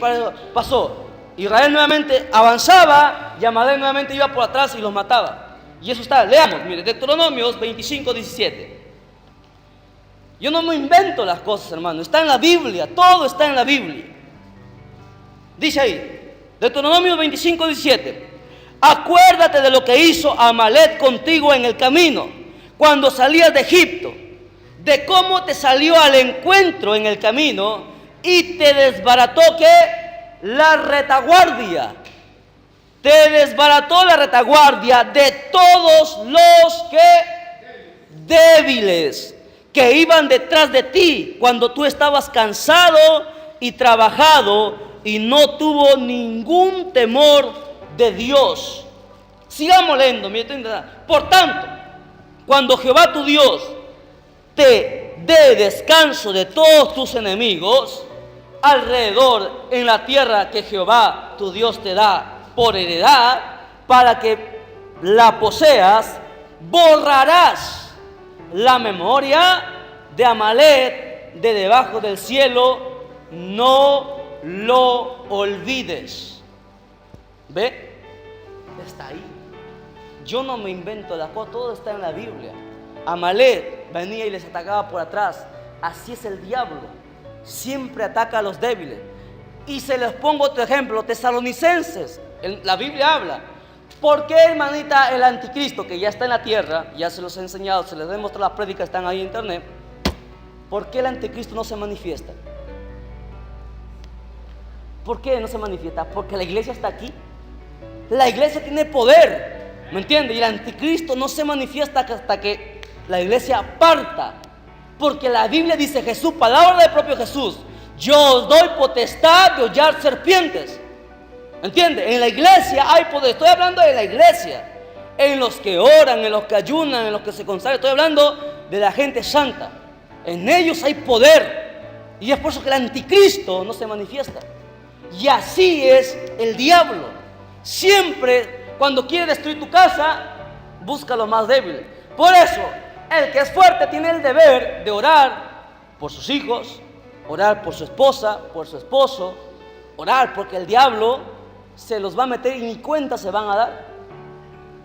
pasó. Israel nuevamente avanzaba y Amalek nuevamente iba por atrás y los mataba. Y eso está, leamos, mire, Deuteronomios 25:17. Yo no me invento las cosas, hermano, está en la Biblia, todo está en la Biblia. Dice ahí, Deuteronomio 25, 17. Acuérdate de lo que hizo Amalek contigo en el camino, cuando salías de Egipto, de cómo te salió al encuentro en el camino y te desbarató ¿qué? La retaguardia. Te desbarató la retaguardia de todos los débiles que iban detrás de ti cuando tú estabas cansado y trabajado y no tuvo ningún temor de Dios. Sigamos leyendo. Por tanto, cuando Jehová tu Dios te dé descanso de todos tus enemigos alrededor en la tierra que Jehová tu Dios te da por heredad, para que la poseas, borrarás la memoria de Amalek de debajo del cielo, no lo olvides. ¿Ve? Está ahí. Yo no me invento la cosa, todo está en la Biblia. Amalek venía y les atacaba por atrás. Así es el diablo, siempre ataca a los débiles. Y se les pongo otro ejemplo, Tesalonicenses. La Biblia habla. ¿Por qué, hermanita, el anticristo, que ya está en la tierra, ya se los he enseñado, se les he mostrado las prédicas, están ahí en internet? ¿Por qué el anticristo no se manifiesta? ¿Por qué no se manifiesta? Porque la iglesia está aquí. La iglesia tiene poder, ¿me entiendes? Y el anticristo no se manifiesta hasta que la iglesia parta. Porque la Biblia dice, Jesús, palabra del propio Jesús, yo os doy potestad de hollar serpientes. ¿Entiendes? En la iglesia hay poder. Estoy hablando de la iglesia. En los que oran, en los que ayunan, en los que se consagran. Estoy hablando de la gente santa. En ellos hay poder. Y es por eso que el anticristo no se manifiesta. Y así es el diablo. Siempre cuando quiere destruir tu casa, busca lo más débil. Por eso, el que es fuerte tiene el deber de orar por sus hijos, orar por su esposa, por su esposo, orar porque el diablo se los va a meter y ni cuenta se van a dar.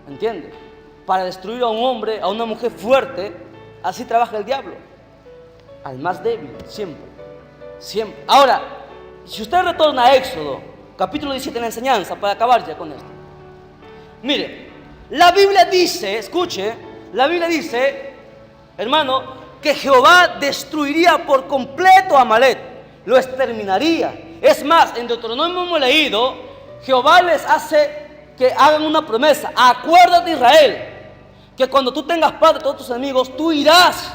¿Entiendes? Para destruir a un hombre, a una mujer fuerte, así trabaja el diablo. Al más débil, siempre. Siempre. Ahora, si usted retorna a Éxodo, capítulo 17 en la enseñanza, para acabar ya con esto. Mire, la Biblia dice, escuche, la Biblia dice, hermano, que Jehová destruiría por completo a Amalek, lo exterminaría. Es más, en Deuteronomio hemos leído, Jehová les hace que hagan una promesa. Acuérdate, Israel, que cuando tú tengas paz de todos tus enemigos, tú irás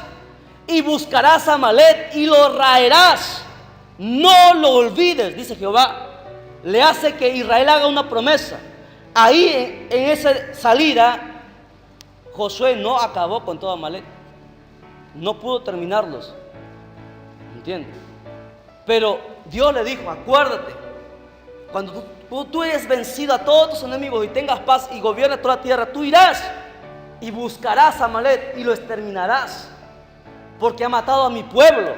y buscarás a Amalek y lo raerás. No lo olvides, dice Jehová. Le hace que Israel haga una promesa. Ahí en esa salida, Josué no acabó con todo Amalek. No pudo terminarlos. ¿Entiendes? Pero Dios le dijo, acuérdate, cuando tú hayas vencido a todos tus enemigos y tengas paz y gobiernes toda la tierra, tú irás y buscarás a Amalek y lo exterminarás, porque ha matado a mi pueblo.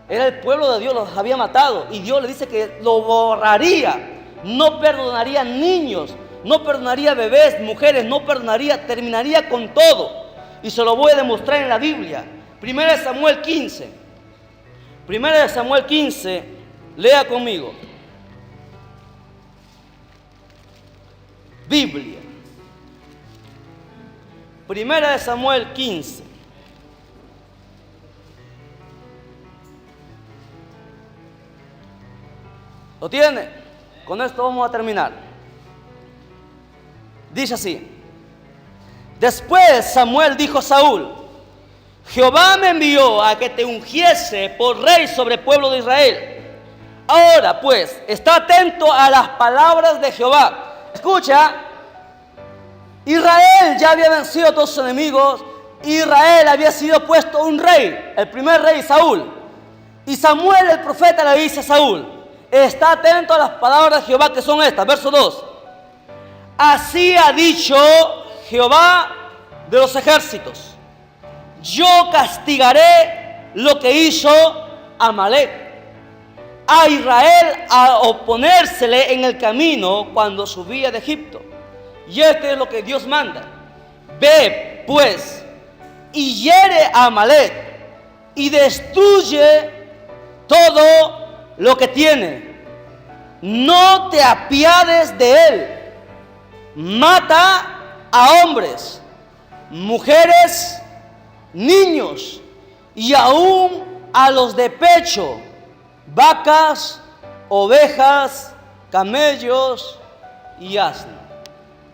Era el pueblo de Dios, los había matado, y Dios le dice que lo borraría. No perdonaría niños, no perdonaría bebés, mujeres, no perdonaría, terminaría con todo. Y se lo voy a demostrar en la Biblia. Primera de Samuel 15. Primera de Samuel 15, lea conmigo. Biblia. Primera de Samuel 15. ¿Lo tiene? Con esto vamos a terminar. Dice así. Después Samuel dijo a Saúl: Jehová me envió a que te ungiese por rey sobre el pueblo de Israel. Ahora pues, está atento a las palabras de Jehová. Escucha, Israel ya había vencido a todos sus enemigos. Israel había sido puesto un rey, el primer rey Saúl. Y Samuel el profeta le dice a Saúl: está atento a las palabras de Jehová, que son estas, verso 2. Así ha dicho Jehová de los ejércitos: yo castigaré lo que hizo Amalek a Israel a oponérsele en el camino cuando subía de Egipto. Y este es lo que Dios manda: ve pues y hiere a Amalek y destruye todo lo que tiene. no te apiades de él. Mata a hombres, mujeres, niños y aún a los de pecho, vacas, ovejas, camellos y asnos.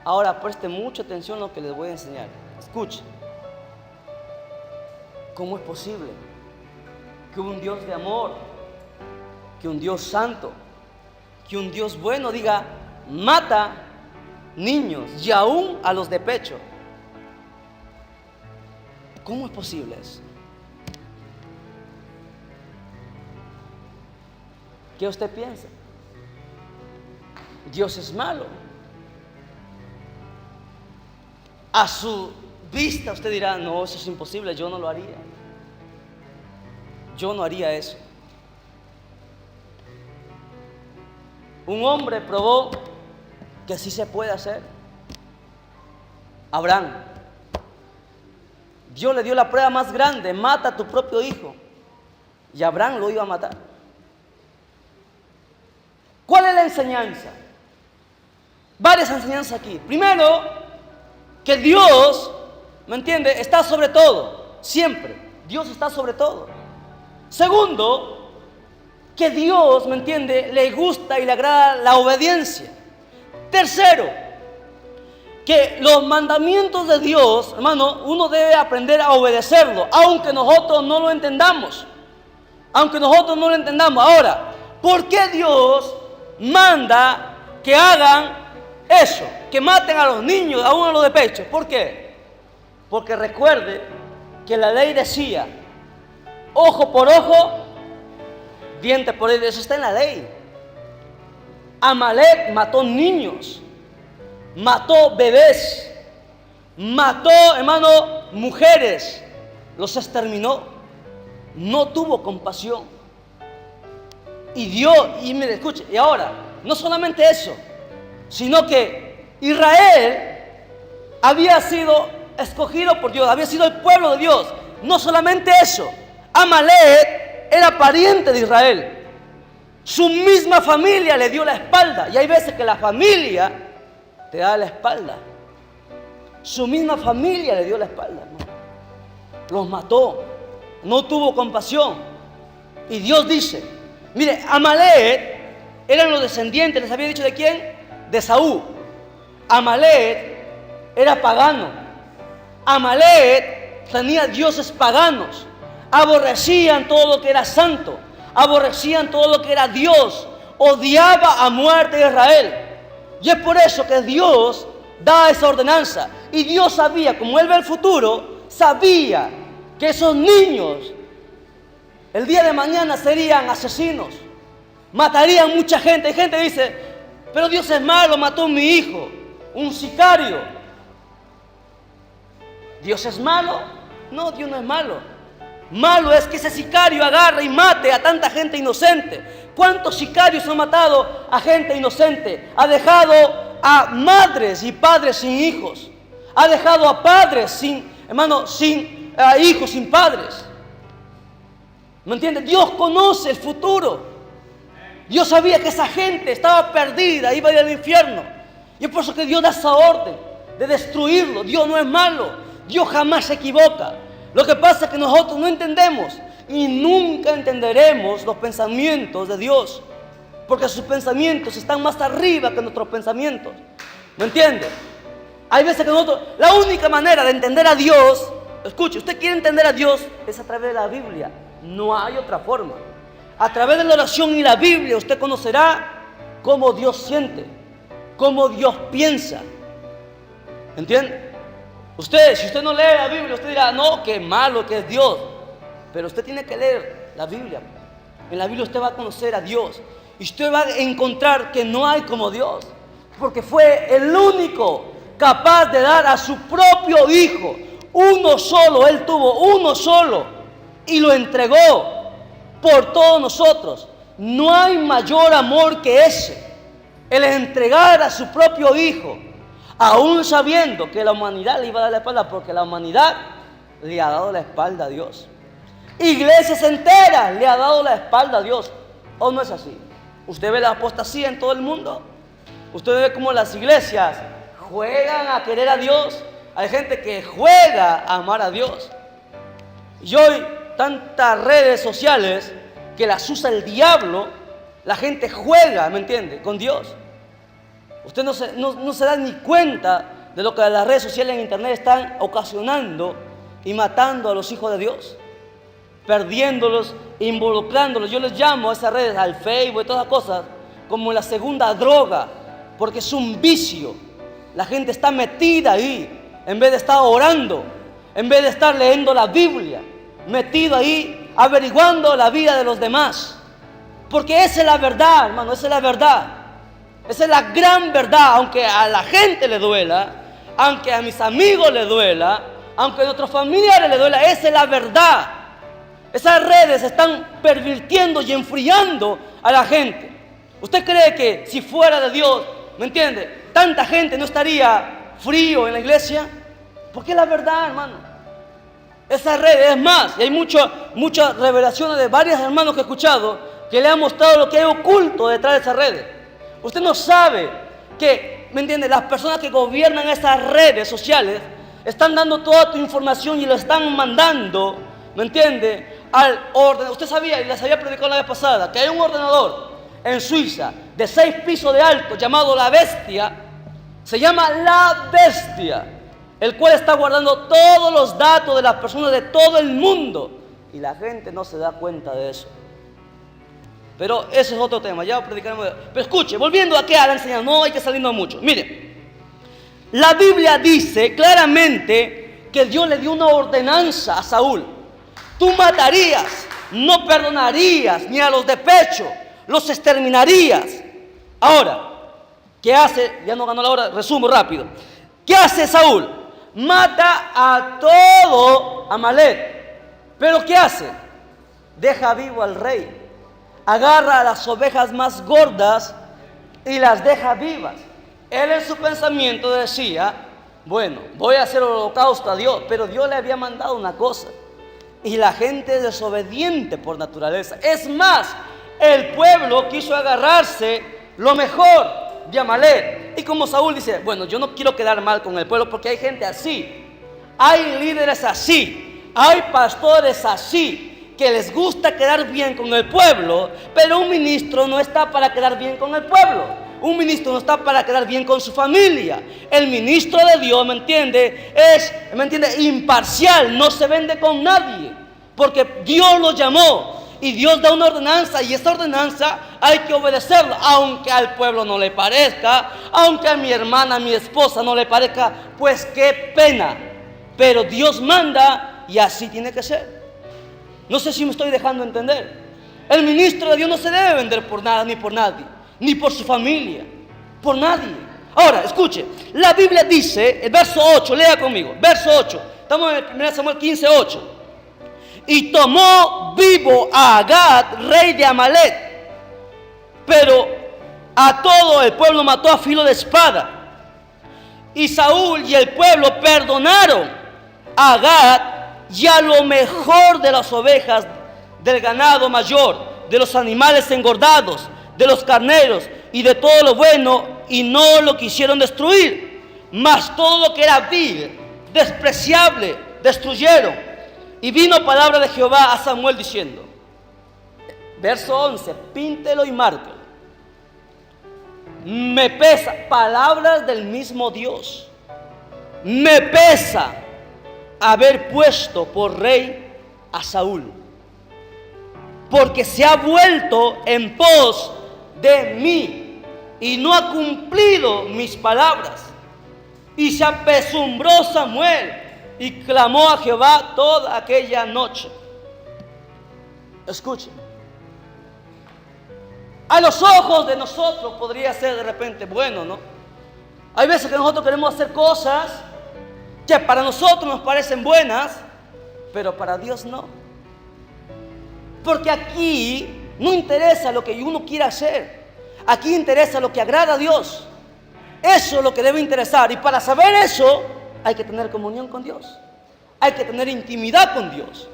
Ahora preste mucha atención a lo que les voy a enseñar. Escuche. ¿Cómo es posible que un Dios de amor, que un Dios santo, que un Dios bueno diga, mata niños y aún a los de pecho? ¿Cómo es posible eso? ¿Qué usted piensa? ¿Dios es malo? A su vista usted dirá, no, eso es imposible, yo no lo haría. Yo no haría eso. Un hombre probó que así se puede hacer. Abraham. Dios le dio la prueba más grande, mata a tu propio hijo. Y Abraham lo iba a matar. ¿Cuál es la enseñanza? Varias enseñanzas aquí. Primero, que Dios, ¿me entiende?, está sobre todo, siempre. Dios está sobre todo. Segundo, que Dios, ¿me entiende?, le gusta y le agrada la obediencia. Tercero, que los mandamientos de Dios, hermano, uno debe aprender a obedecerlo, aunque nosotros no lo entendamos. Aunque nosotros no lo entendamos. Ahora, ¿por qué Dios manda que hagan eso? Que maten a los niños, aún a los de pecho. ¿Por qué? Porque recuerde que la ley decía, ojo por ojo, diente por diente. Eso está en la ley. Amalek mató niños, mató bebés, mató, hermano, mujeres, los exterminó, no tuvo compasión. Y Dios, y mire, escuche, y ahora, no solamente eso, sino que Israel había sido escogido por Dios, había sido el pueblo de Dios. No solamente eso, Amalek era pariente de Israel. Su misma familia le dio la espalda. Y hay veces que la familia te da la espalda. Su misma familia le dio la espalda, hermano. Los mató, no tuvo compasión. Y Dios dice, mire, Amalek eran los descendientes, ¿les había dicho de quién? De Saúl. Amalek era pagano. Amalek tenía dioses paganos. Aborrecían todo lo que era santo. Aborrecían todo lo que era Dios. Odiaba a muerte a Israel. Y es por eso que Dios da esa ordenanza. Y Dios sabía, como Él ve el futuro, sabía que esos niños el día de mañana serían asesinos. Matarían mucha gente. Hay gente que dice, pero Dios es malo, mató a mi hijo, un sicario. ¿Dios es malo? No, Dios no es malo. Malo es que ese sicario agarre y mate a tanta gente inocente. ¿Cuántos sicarios han matado a gente inocente? Ha dejado a madres y padres sin hijos. Ha dejado a padres sin, hermano, sin hijos, sin padres. ¿Me entiendes? Dios conoce el futuro. Dios sabía que esa gente estaba perdida, iba a ir al infierno. Y es por eso que Dios da esa orden de destruirlo. Dios no es malo. Dios jamás se equivoca. Lo que pasa es que nosotros no entendemos y nunca entenderemos los pensamientos de Dios, porque sus pensamientos están más arriba que nuestros pensamientos. ¿Me entiende? Hay veces que nosotros, la única manera de entender a Dios, escuche, usted quiere entender a Dios, es a través de la Biblia. No hay otra forma. A través de la oración y la Biblia usted conocerá cómo Dios siente, cómo Dios piensa. ¿Entiende? Usted, si usted no lee la Biblia, usted dirá, no, qué malo que es Dios. Pero usted tiene que leer la Biblia. En la Biblia usted va a conocer a Dios. Y usted va a encontrar que no hay como Dios. Porque fue el único capaz de dar a su propio Hijo. Uno solo, Él tuvo uno solo. Y lo entregó por todos nosotros. No hay mayor amor que ese. El entregar a su propio Hijo. Aún sabiendo que la humanidad le iba a dar la espalda, porque la humanidad le ha dado la espalda a Dios. Iglesias enteras le ha dado la espalda a Dios. ¿O no es así? Usted ve la apostasía en todo el mundo. Usted ve cómo las iglesias juegan a querer a Dios. Hay gente que juega a amar a Dios. Y hoy tantas redes sociales que las usa el diablo, la gente juega, ¿me entiende?, con Dios. Usted no se da ni cuenta de lo que las redes sociales en internet están ocasionando y matando a los hijos de Dios, perdiéndolos, involucrándolos. Yo les llamo a esas redes, al Facebook y todas las cosas, como la segunda droga, porque es un vicio. La gente está metida ahí, en vez de estar orando, en vez de estar leyendo la Biblia, metido ahí, averiguando la vida de los demás. Porque esa es la verdad, hermano, esa es la verdad. Esa es la gran verdad, aunque a la gente le duela, aunque a mis amigos le duela, aunque a nuestros familiares le duela, esa es la verdad. Esas redes están pervirtiendo y enfriando a la gente. ¿Usted cree que si fuera de Dios, ¿me entiende?, tanta gente no estaría frío en la iglesia? Porque es la verdad, hermano. Esas redes, es más, y hay muchas revelaciones de varios hermanos que he escuchado que le han mostrado lo que hay oculto detrás de esas redes. Usted no sabe que, ¿me entiende?, las personas que gobiernan esas redes sociales están dando toda tu información y lo están mandando, ¿me entiende?, al orden. Usted sabía, y les había predicado la vez pasada, que hay un ordenador en Suiza de 6 pisos de alto llamado La Bestia. Se llama La Bestia, el cual está guardando todos los datos de las personas de todo el mundo. Y la gente no se da cuenta de eso. Pero ese es otro tema, ya predicaremos. Pero escuche, volviendo aquí a la enseñanza, no hay que salirnos mucho. Mire, la Biblia dice claramente que Dios le dio una ordenanza a Saúl. Tú matarías, no perdonarías ni a los de pecho, los exterminarías. Ahora, ¿qué hace? Ya no ganó la hora, resumo rápido. ¿Qué hace Saúl? Mata a todo Amalek. ¿Pero qué hace? Deja vivo al rey. Agarra a las ovejas más gordas y las deja vivas. Él en su pensamiento decía, bueno, voy a hacer holocausto a Dios, pero Dios le había mandado una cosa. Y la gente es desobediente por naturaleza. Es más, el pueblo quiso agarrarse lo mejor de Amalek. Y como Saúl dice, bueno, yo no quiero quedar mal con el pueblo porque hay gente así. Hay líderes así. Hay pastores así, que les gusta quedar bien con el pueblo, pero un ministro no está para quedar bien con el pueblo. Un ministro no está para quedar bien con su familia. El ministro de Dios, ¿me entiende?, es, ¿me entiende?, imparcial, no se vende con nadie, porque Dios lo llamó y Dios da una ordenanza y esa ordenanza hay que obedecerla, aunque al pueblo no le parezca, aunque a mi hermana, a mi esposa no le parezca, pues qué pena, pero Dios manda y así tiene que ser. No sé si me estoy dejando entender. El ministro de Dios no se debe vender por nada ni por nadie, ni por su familia, por nadie. Ahora, escuche, la Biblia dice, el verso 8, lea conmigo, verso 8, estamos en el 1 Samuel 15, 8. Y tomó vivo a Agag, rey de Amalek, pero a todo el pueblo mató a filo de espada. Y Saúl y el pueblo perdonaron a Agag y a lo mejor de las ovejas, del ganado mayor, de los animales engordados, de los carneros y de todo lo bueno, y no lo quisieron destruir. Mas todo lo que era vil, despreciable, destruyeron. Y vino palabra de Jehová a Samuel diciendo, verso 11, píntelo y márquelo. Me pesa, palabras del mismo Dios, me pesa haber puesto por rey a Saúl, porque se ha vuelto en pos de mí y no ha cumplido mis palabras. Y se apesumbró Samuel y clamó a Jehová toda aquella noche. Escuchen, a los ojos de nosotros podría ser de repente bueno, ¿no? Hay veces que nosotros queremos hacer cosas que para nosotros nos parecen buenas, pero para Dios no. Porque aquí no interesa lo que uno quiera hacer. Aquí interesa lo que agrada a Dios. Eso es lo que debe interesar. Y para saber eso, hay que tener comunión con Dios. Hay que tener intimidad con Dios.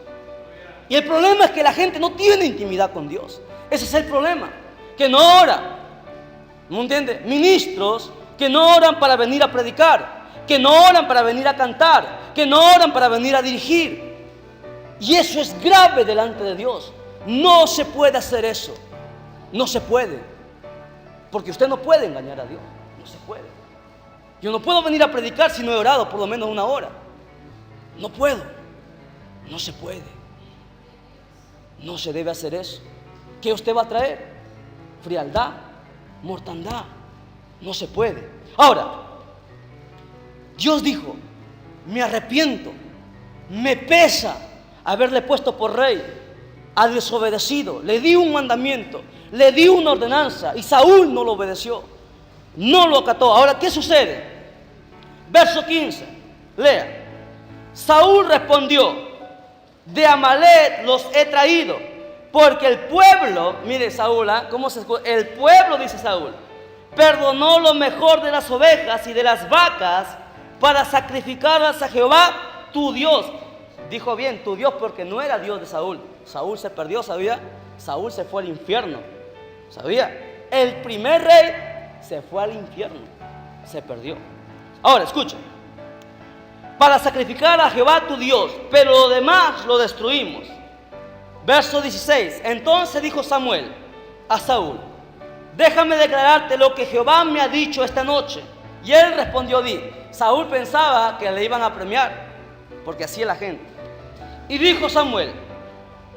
Y el problema es que la gente no tiene intimidad con Dios. Ese es el problema. que no oran. ¿Me entiende? Ministros que no oran para venir a predicar, que no oran para venir a cantar, que no oran para venir a dirigir. Y eso es grave delante de Dios. No se puede hacer eso. No se puede. Porque usted no puede engañar a Dios. No se puede. Yo no puedo venir a predicar si no he orado por lo menos una hora. No puedo. No se puede. No se debe hacer eso. ¿Qué usted va a traer? Frialdad, mortandad. No se puede. Ahora, Dios dijo, me arrepiento, me pesa haberle puesto por rey, ha desobedecido, le di un mandamiento, le di una ordenanza y Saúl no lo obedeció, no lo acató. Ahora, ¿qué sucede? Verso 15, lea. Saúl respondió, de Amalek los he traído, porque el pueblo, mire Saúl, ¿cómo se escucha? El pueblo, dice Saúl, perdonó lo mejor de las ovejas y de las vacas para sacrificarlas a Jehová, tu Dios. Dijo bien, tu Dios, porque no era Dios de Saúl. Saúl se perdió, ¿sabía? Saúl se fue al infierno, ¿sabía? El primer rey se fue al infierno, se perdió. Ahora, escucha. Para sacrificar a Jehová tu Dios, pero lo demás lo destruimos. Verso 16. Entonces dijo Samuel a Saúl, déjame declararte lo que Jehová me ha dicho esta noche. Y él respondió, di. Saúl pensaba que le iban a premiar, porque así es la gente. Y dijo Samuel,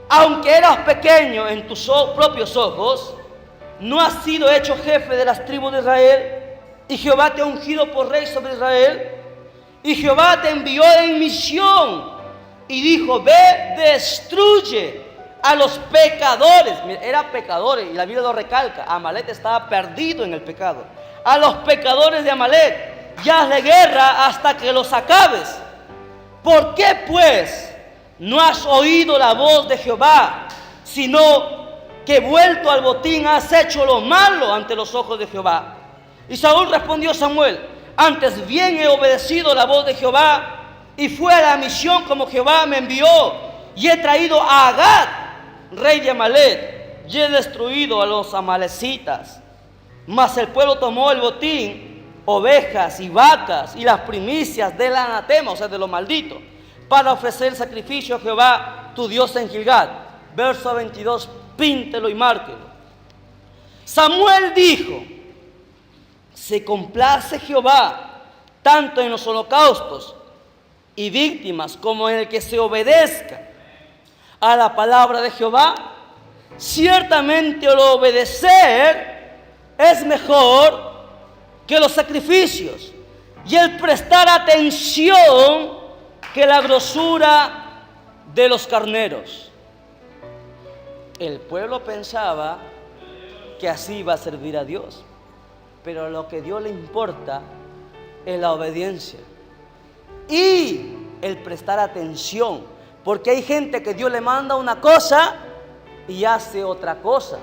aunque eras pequeño en tus propios ojos, no has sido hecho jefe de las tribus de Israel, y Jehová te ha ungido por rey sobre Israel, y Jehová te envió en misión, y dijo, ve, destruye a los pecadores. Mira, eran pecadores, y la Biblia lo recalca. Amalek estaba perdido en el pecado. A los pecadores de Amalek, y hazle guerra hasta que los acabes. ¿Por qué pues no has oído la voz de Jehová, sino que vuelto al botín has hecho lo malo ante los ojos de Jehová? Y Saúl respondió a Samuel, antes bien he obedecido la voz de Jehová, y fue a la misión como Jehová me envió, y he traído a Agag, rey de Amalek, y he destruido a los amalecitas. Mas el pueblo tomó el botín, ovejas y vacas, y las primicias del anatema, o sea, de lo maldito, para ofrecer sacrificio a Jehová, tu Dios en Gilgal. Verso 22, píntelo y márquelo. Samuel dijo, se complace Jehová tanto en los holocaustos y víctimas como en el que se obedezca a la palabra de Jehová. Ciertamente el obedecer es mejor que los sacrificios, y el prestar atención que la grosura de los carneros. El pueblo pensaba que así iba a servir a Dios, pero lo que a Dios le importa es la obediencia y el prestar atención, porque hay gente que Dios le manda una cosa y hace otra cosa.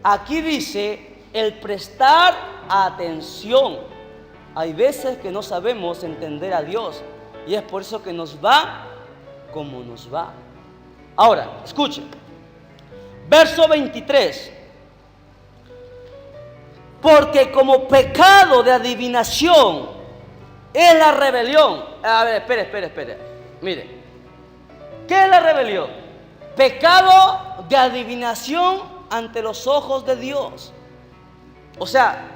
Aquí dice el prestar atención. Hay veces que no sabemos entender a Dios y es por eso que nos va como nos va. Ahora, escuchen. Verso 23. Porque como pecado de adivinación es la rebelión. A ver, espere. Mire, ¿qué es la rebelión? Pecado de adivinación ante los ojos de Dios. O sea,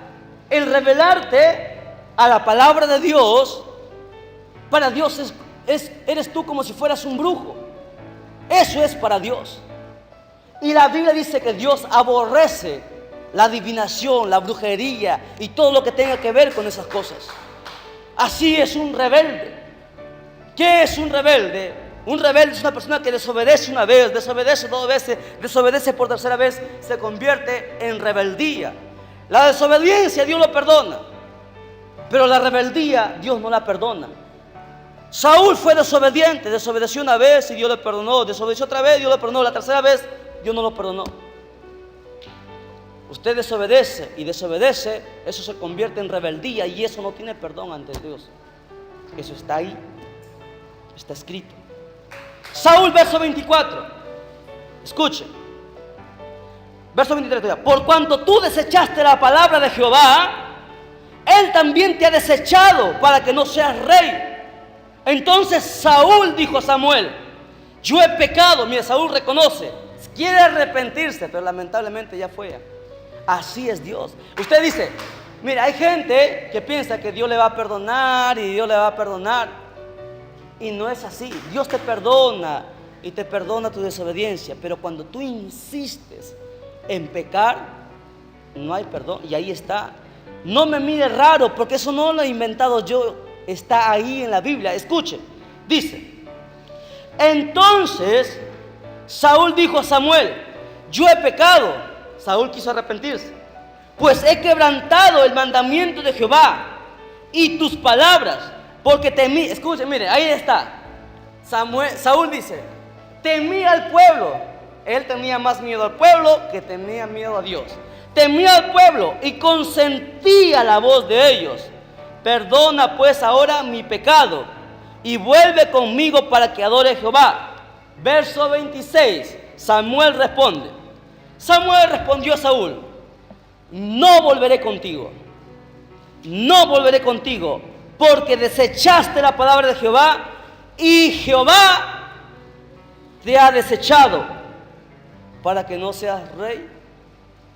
el rebelarte a la palabra de Dios, para Dios eres tú como si fueras un brujo. Eso es para Dios. Y la Biblia dice que Dios aborrece la adivinación, la brujería y todo lo que tenga que ver con esas cosas. Así es un rebelde. ¿Qué es un rebelde? Un rebelde es una persona que desobedece una vez, desobedece dos veces, desobedece por tercera vez, se convierte en rebeldía. La desobediencia Dios lo perdona, pero la rebeldía Dios no la perdona. Saúl fue desobediente, desobedeció una vez y Dios le perdonó, desobedeció otra vez, Dios le perdonó, la tercera vez Dios no lo perdonó. Usted desobedece y desobedece, eso se convierte en rebeldía y eso no tiene perdón ante Dios. Eso está ahí, está escrito. Saúl, verso 24, escuchen. Verso 23. Por cuanto tú desechaste la palabra de Jehová, Él también te ha desechado para que no seas rey. Entonces Saúl dijo a Samuel: yo he pecado. Mira, Saúl reconoce, quiere arrepentirse, pero lamentablemente ya fue. Así es Dios. Usted dice, mira, hay gente que piensa que Dios le va a perdonar y Dios le va a perdonar. Y no es así. Dios te perdona y te perdona tu desobediencia. Pero cuando tú insistes en pecar, no hay perdón. Y ahí está. No me mire raro, porque eso no lo he inventado yo. Está ahí en la Biblia. Escuche. Dice: entonces Saúl dijo a Samuel: yo he pecado. Saúl quiso arrepentirse, pues he quebrantado el mandamiento de Jehová y tus palabras, porque temí. Escuchen, mire, ahí está. Saúl dice: temí al pueblo. Él tenía más miedo al pueblo que tenía miedo a Dios. Temía al pueblo y consentía la voz de ellos. Perdona pues ahora mi pecado y vuelve conmigo para que adore a Jehová. Verso 26. Samuel responde. Samuel respondió a Saúl: no volveré contigo. No volveré contigo, porque desechaste la palabra de Jehová y Jehová te ha desechado para que no seas rey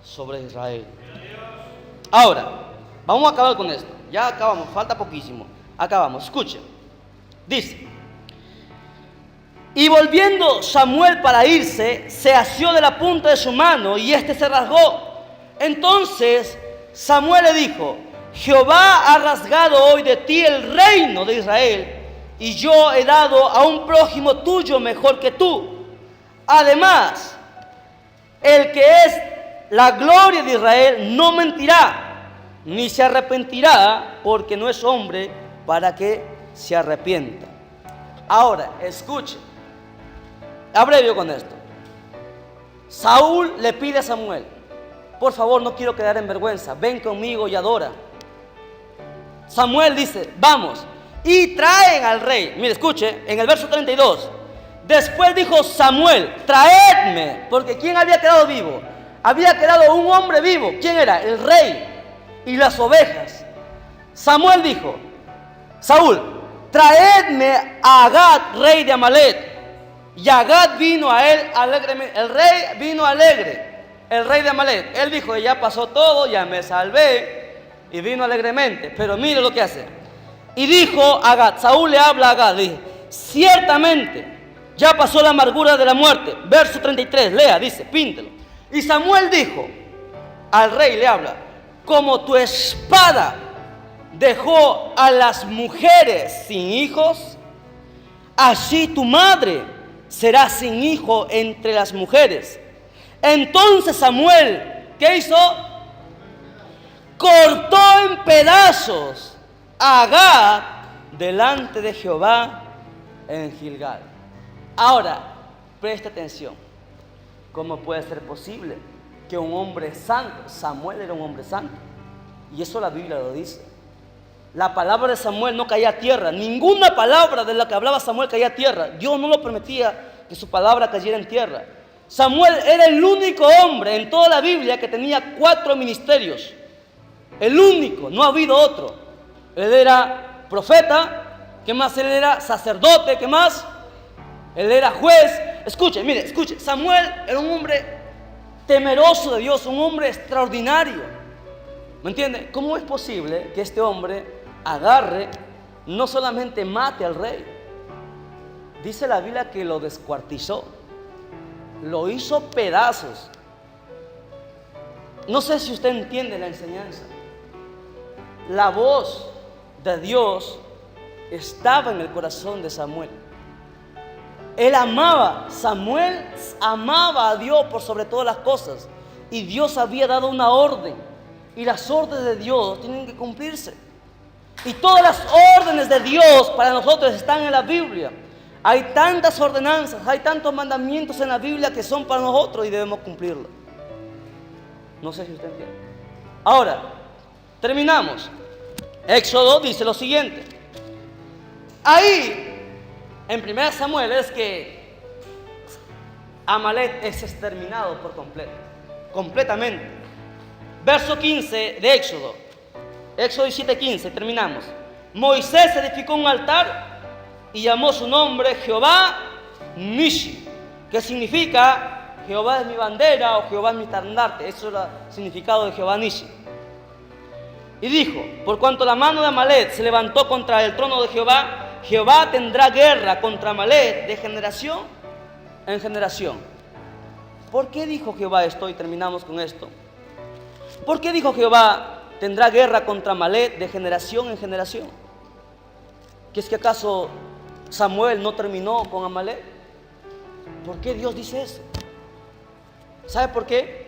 sobre Israel. Ahora, vamos a acabar con esto. Ya acabamos, falta poquísimo. Acabamos, escuchen. Dice: y volviendo Samuel para irse, se asió de la punta de su mano y éste se rasgó. Entonces Samuel le dijo: Jehová ha rasgado hoy de ti el reino de Israel, y yo he dado a un prójimo tuyo mejor que tú. Además, el que es la gloria de Israel no mentirá, ni se arrepentirá, porque no es hombre para que se arrepienta. Ahora, escuche, abrevio con esto. Saúl le pide a Samuel: por favor, no quiero quedar en vergüenza, ven conmigo y adora. Samuel dice: vamos, y traen al rey. Mire, escuche, en el verso 32. Después dijo Samuel: traedme, porque ¿quién había quedado vivo? Había quedado un hombre vivo. ¿Quién era? El rey y las ovejas. Samuel dijo: Saúl, traedme a Agag, rey de Amalek. Y Agag vino a él alegremente. El rey vino alegre, el rey de Amalek. Él dijo: ya pasó todo, ya me salvé, y vino alegremente. Pero mire lo que hace. Y dijo Agag, Saúl le habla a Agag, le dice: ciertamente ya pasó la amargura de la muerte. Verso 33, lea, dice, píntelo. Y Samuel dijo al rey, le habla: como tu espada dejó a las mujeres sin hijos, así tu madre será sin hijo entre las mujeres. Entonces Samuel, ¿qué hizo? Cortó en pedazos a Agag delante de Jehová en Gilgal. Ahora, presta atención. ¿Cómo puede ser posible que un hombre santo, Samuel era un hombre santo, y eso la Biblia lo dice? La palabra de Samuel no caía a tierra. Ninguna palabra de la que hablaba Samuel caía a tierra. Dios no lo permitía que su palabra cayera en tierra. Samuel era el único hombre en toda la Biblia que tenía 4 ministerios. El único, no ha habido otro. Él era profeta. ¿Qué más? Él era sacerdote. ¿Qué más? Él era juez. Escuche, mire, escuche. Samuel era un hombre temeroso de Dios, un hombre extraordinario. ¿Me entiende? ¿Cómo es posible que este hombre agarre, no solamente mate al rey? Dice la Biblia que lo descuartizó, lo hizo pedazos. No sé si usted entiende la enseñanza. La voz de Dios estaba en el corazón de Samuel. Él amaba, Samuel amaba a Dios por sobre todas las cosas. Y Dios había dado una orden. Y las órdenes de Dios tienen que cumplirse. Y todas las órdenes de Dios para nosotros están en la Biblia. Hay tantas ordenanzas, hay tantos mandamientos en la Biblia que son para nosotros y debemos cumplirlos. No sé si usted entiende. Ahora, terminamos. Éxodo dice lo siguiente. Ahí, en 1 Samuel, es que Amalek es exterminado por completo. completamente. Verso 15 de Éxodo. Éxodo 17:15, terminamos. Moisés edificó un altar y llamó su nombre Jehová Nishi, que significa Jehová es mi bandera o Jehová es mi estandarte. Eso es el significado de Jehová Nishi. Y dijo, por cuanto la mano de Amalek se levantó contra el trono de Jehová, Jehová tendrá guerra contra Amalek de generación en generación. ¿Por qué dijo Jehová esto? Y terminamos con esto. ¿Por qué dijo Jehová tendrá guerra contra Amalek de generación en generación? ¿Que es que acaso Samuel no terminó con Amalek? ¿Por qué Dios dice eso? ¿Sabe por qué?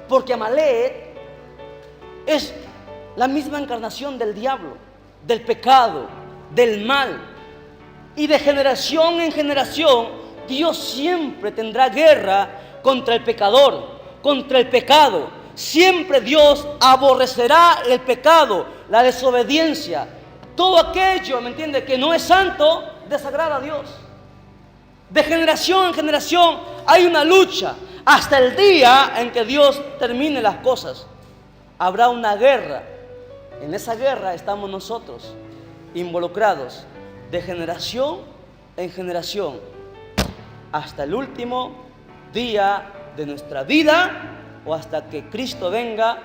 Porque Amalek es la misma encarnación del diablo, del pecado, del mal. Y de generación en generación, Dios siempre tendrá guerra contra el pecador, contra el pecado. Siempre Dios aborrecerá el pecado, la desobediencia. Todo aquello, ¿me entiende?, que no es santo, desagrada a Dios. De generación en generación hay una lucha hasta el día en que Dios termine las cosas. Habrá una guerra. En esa guerra estamos nosotros involucrados de generación en generación hasta el último día de nuestra vida o hasta que Cristo venga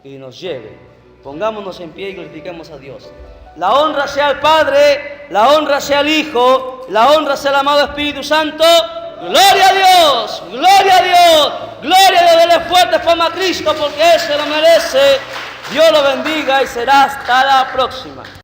y nos lleve. Pongámonos en pie y glorifiquemos a Dios. La honra sea al Padre, la honra sea al Hijo, la honra sea al amado Espíritu Santo. ¡Gloria a Dios! ¡Gloria a Dios! ¡Gloria a Dios! Dele fuerte fama a Cristo porque Él se lo merece. Dios lo bendiga y será hasta la próxima.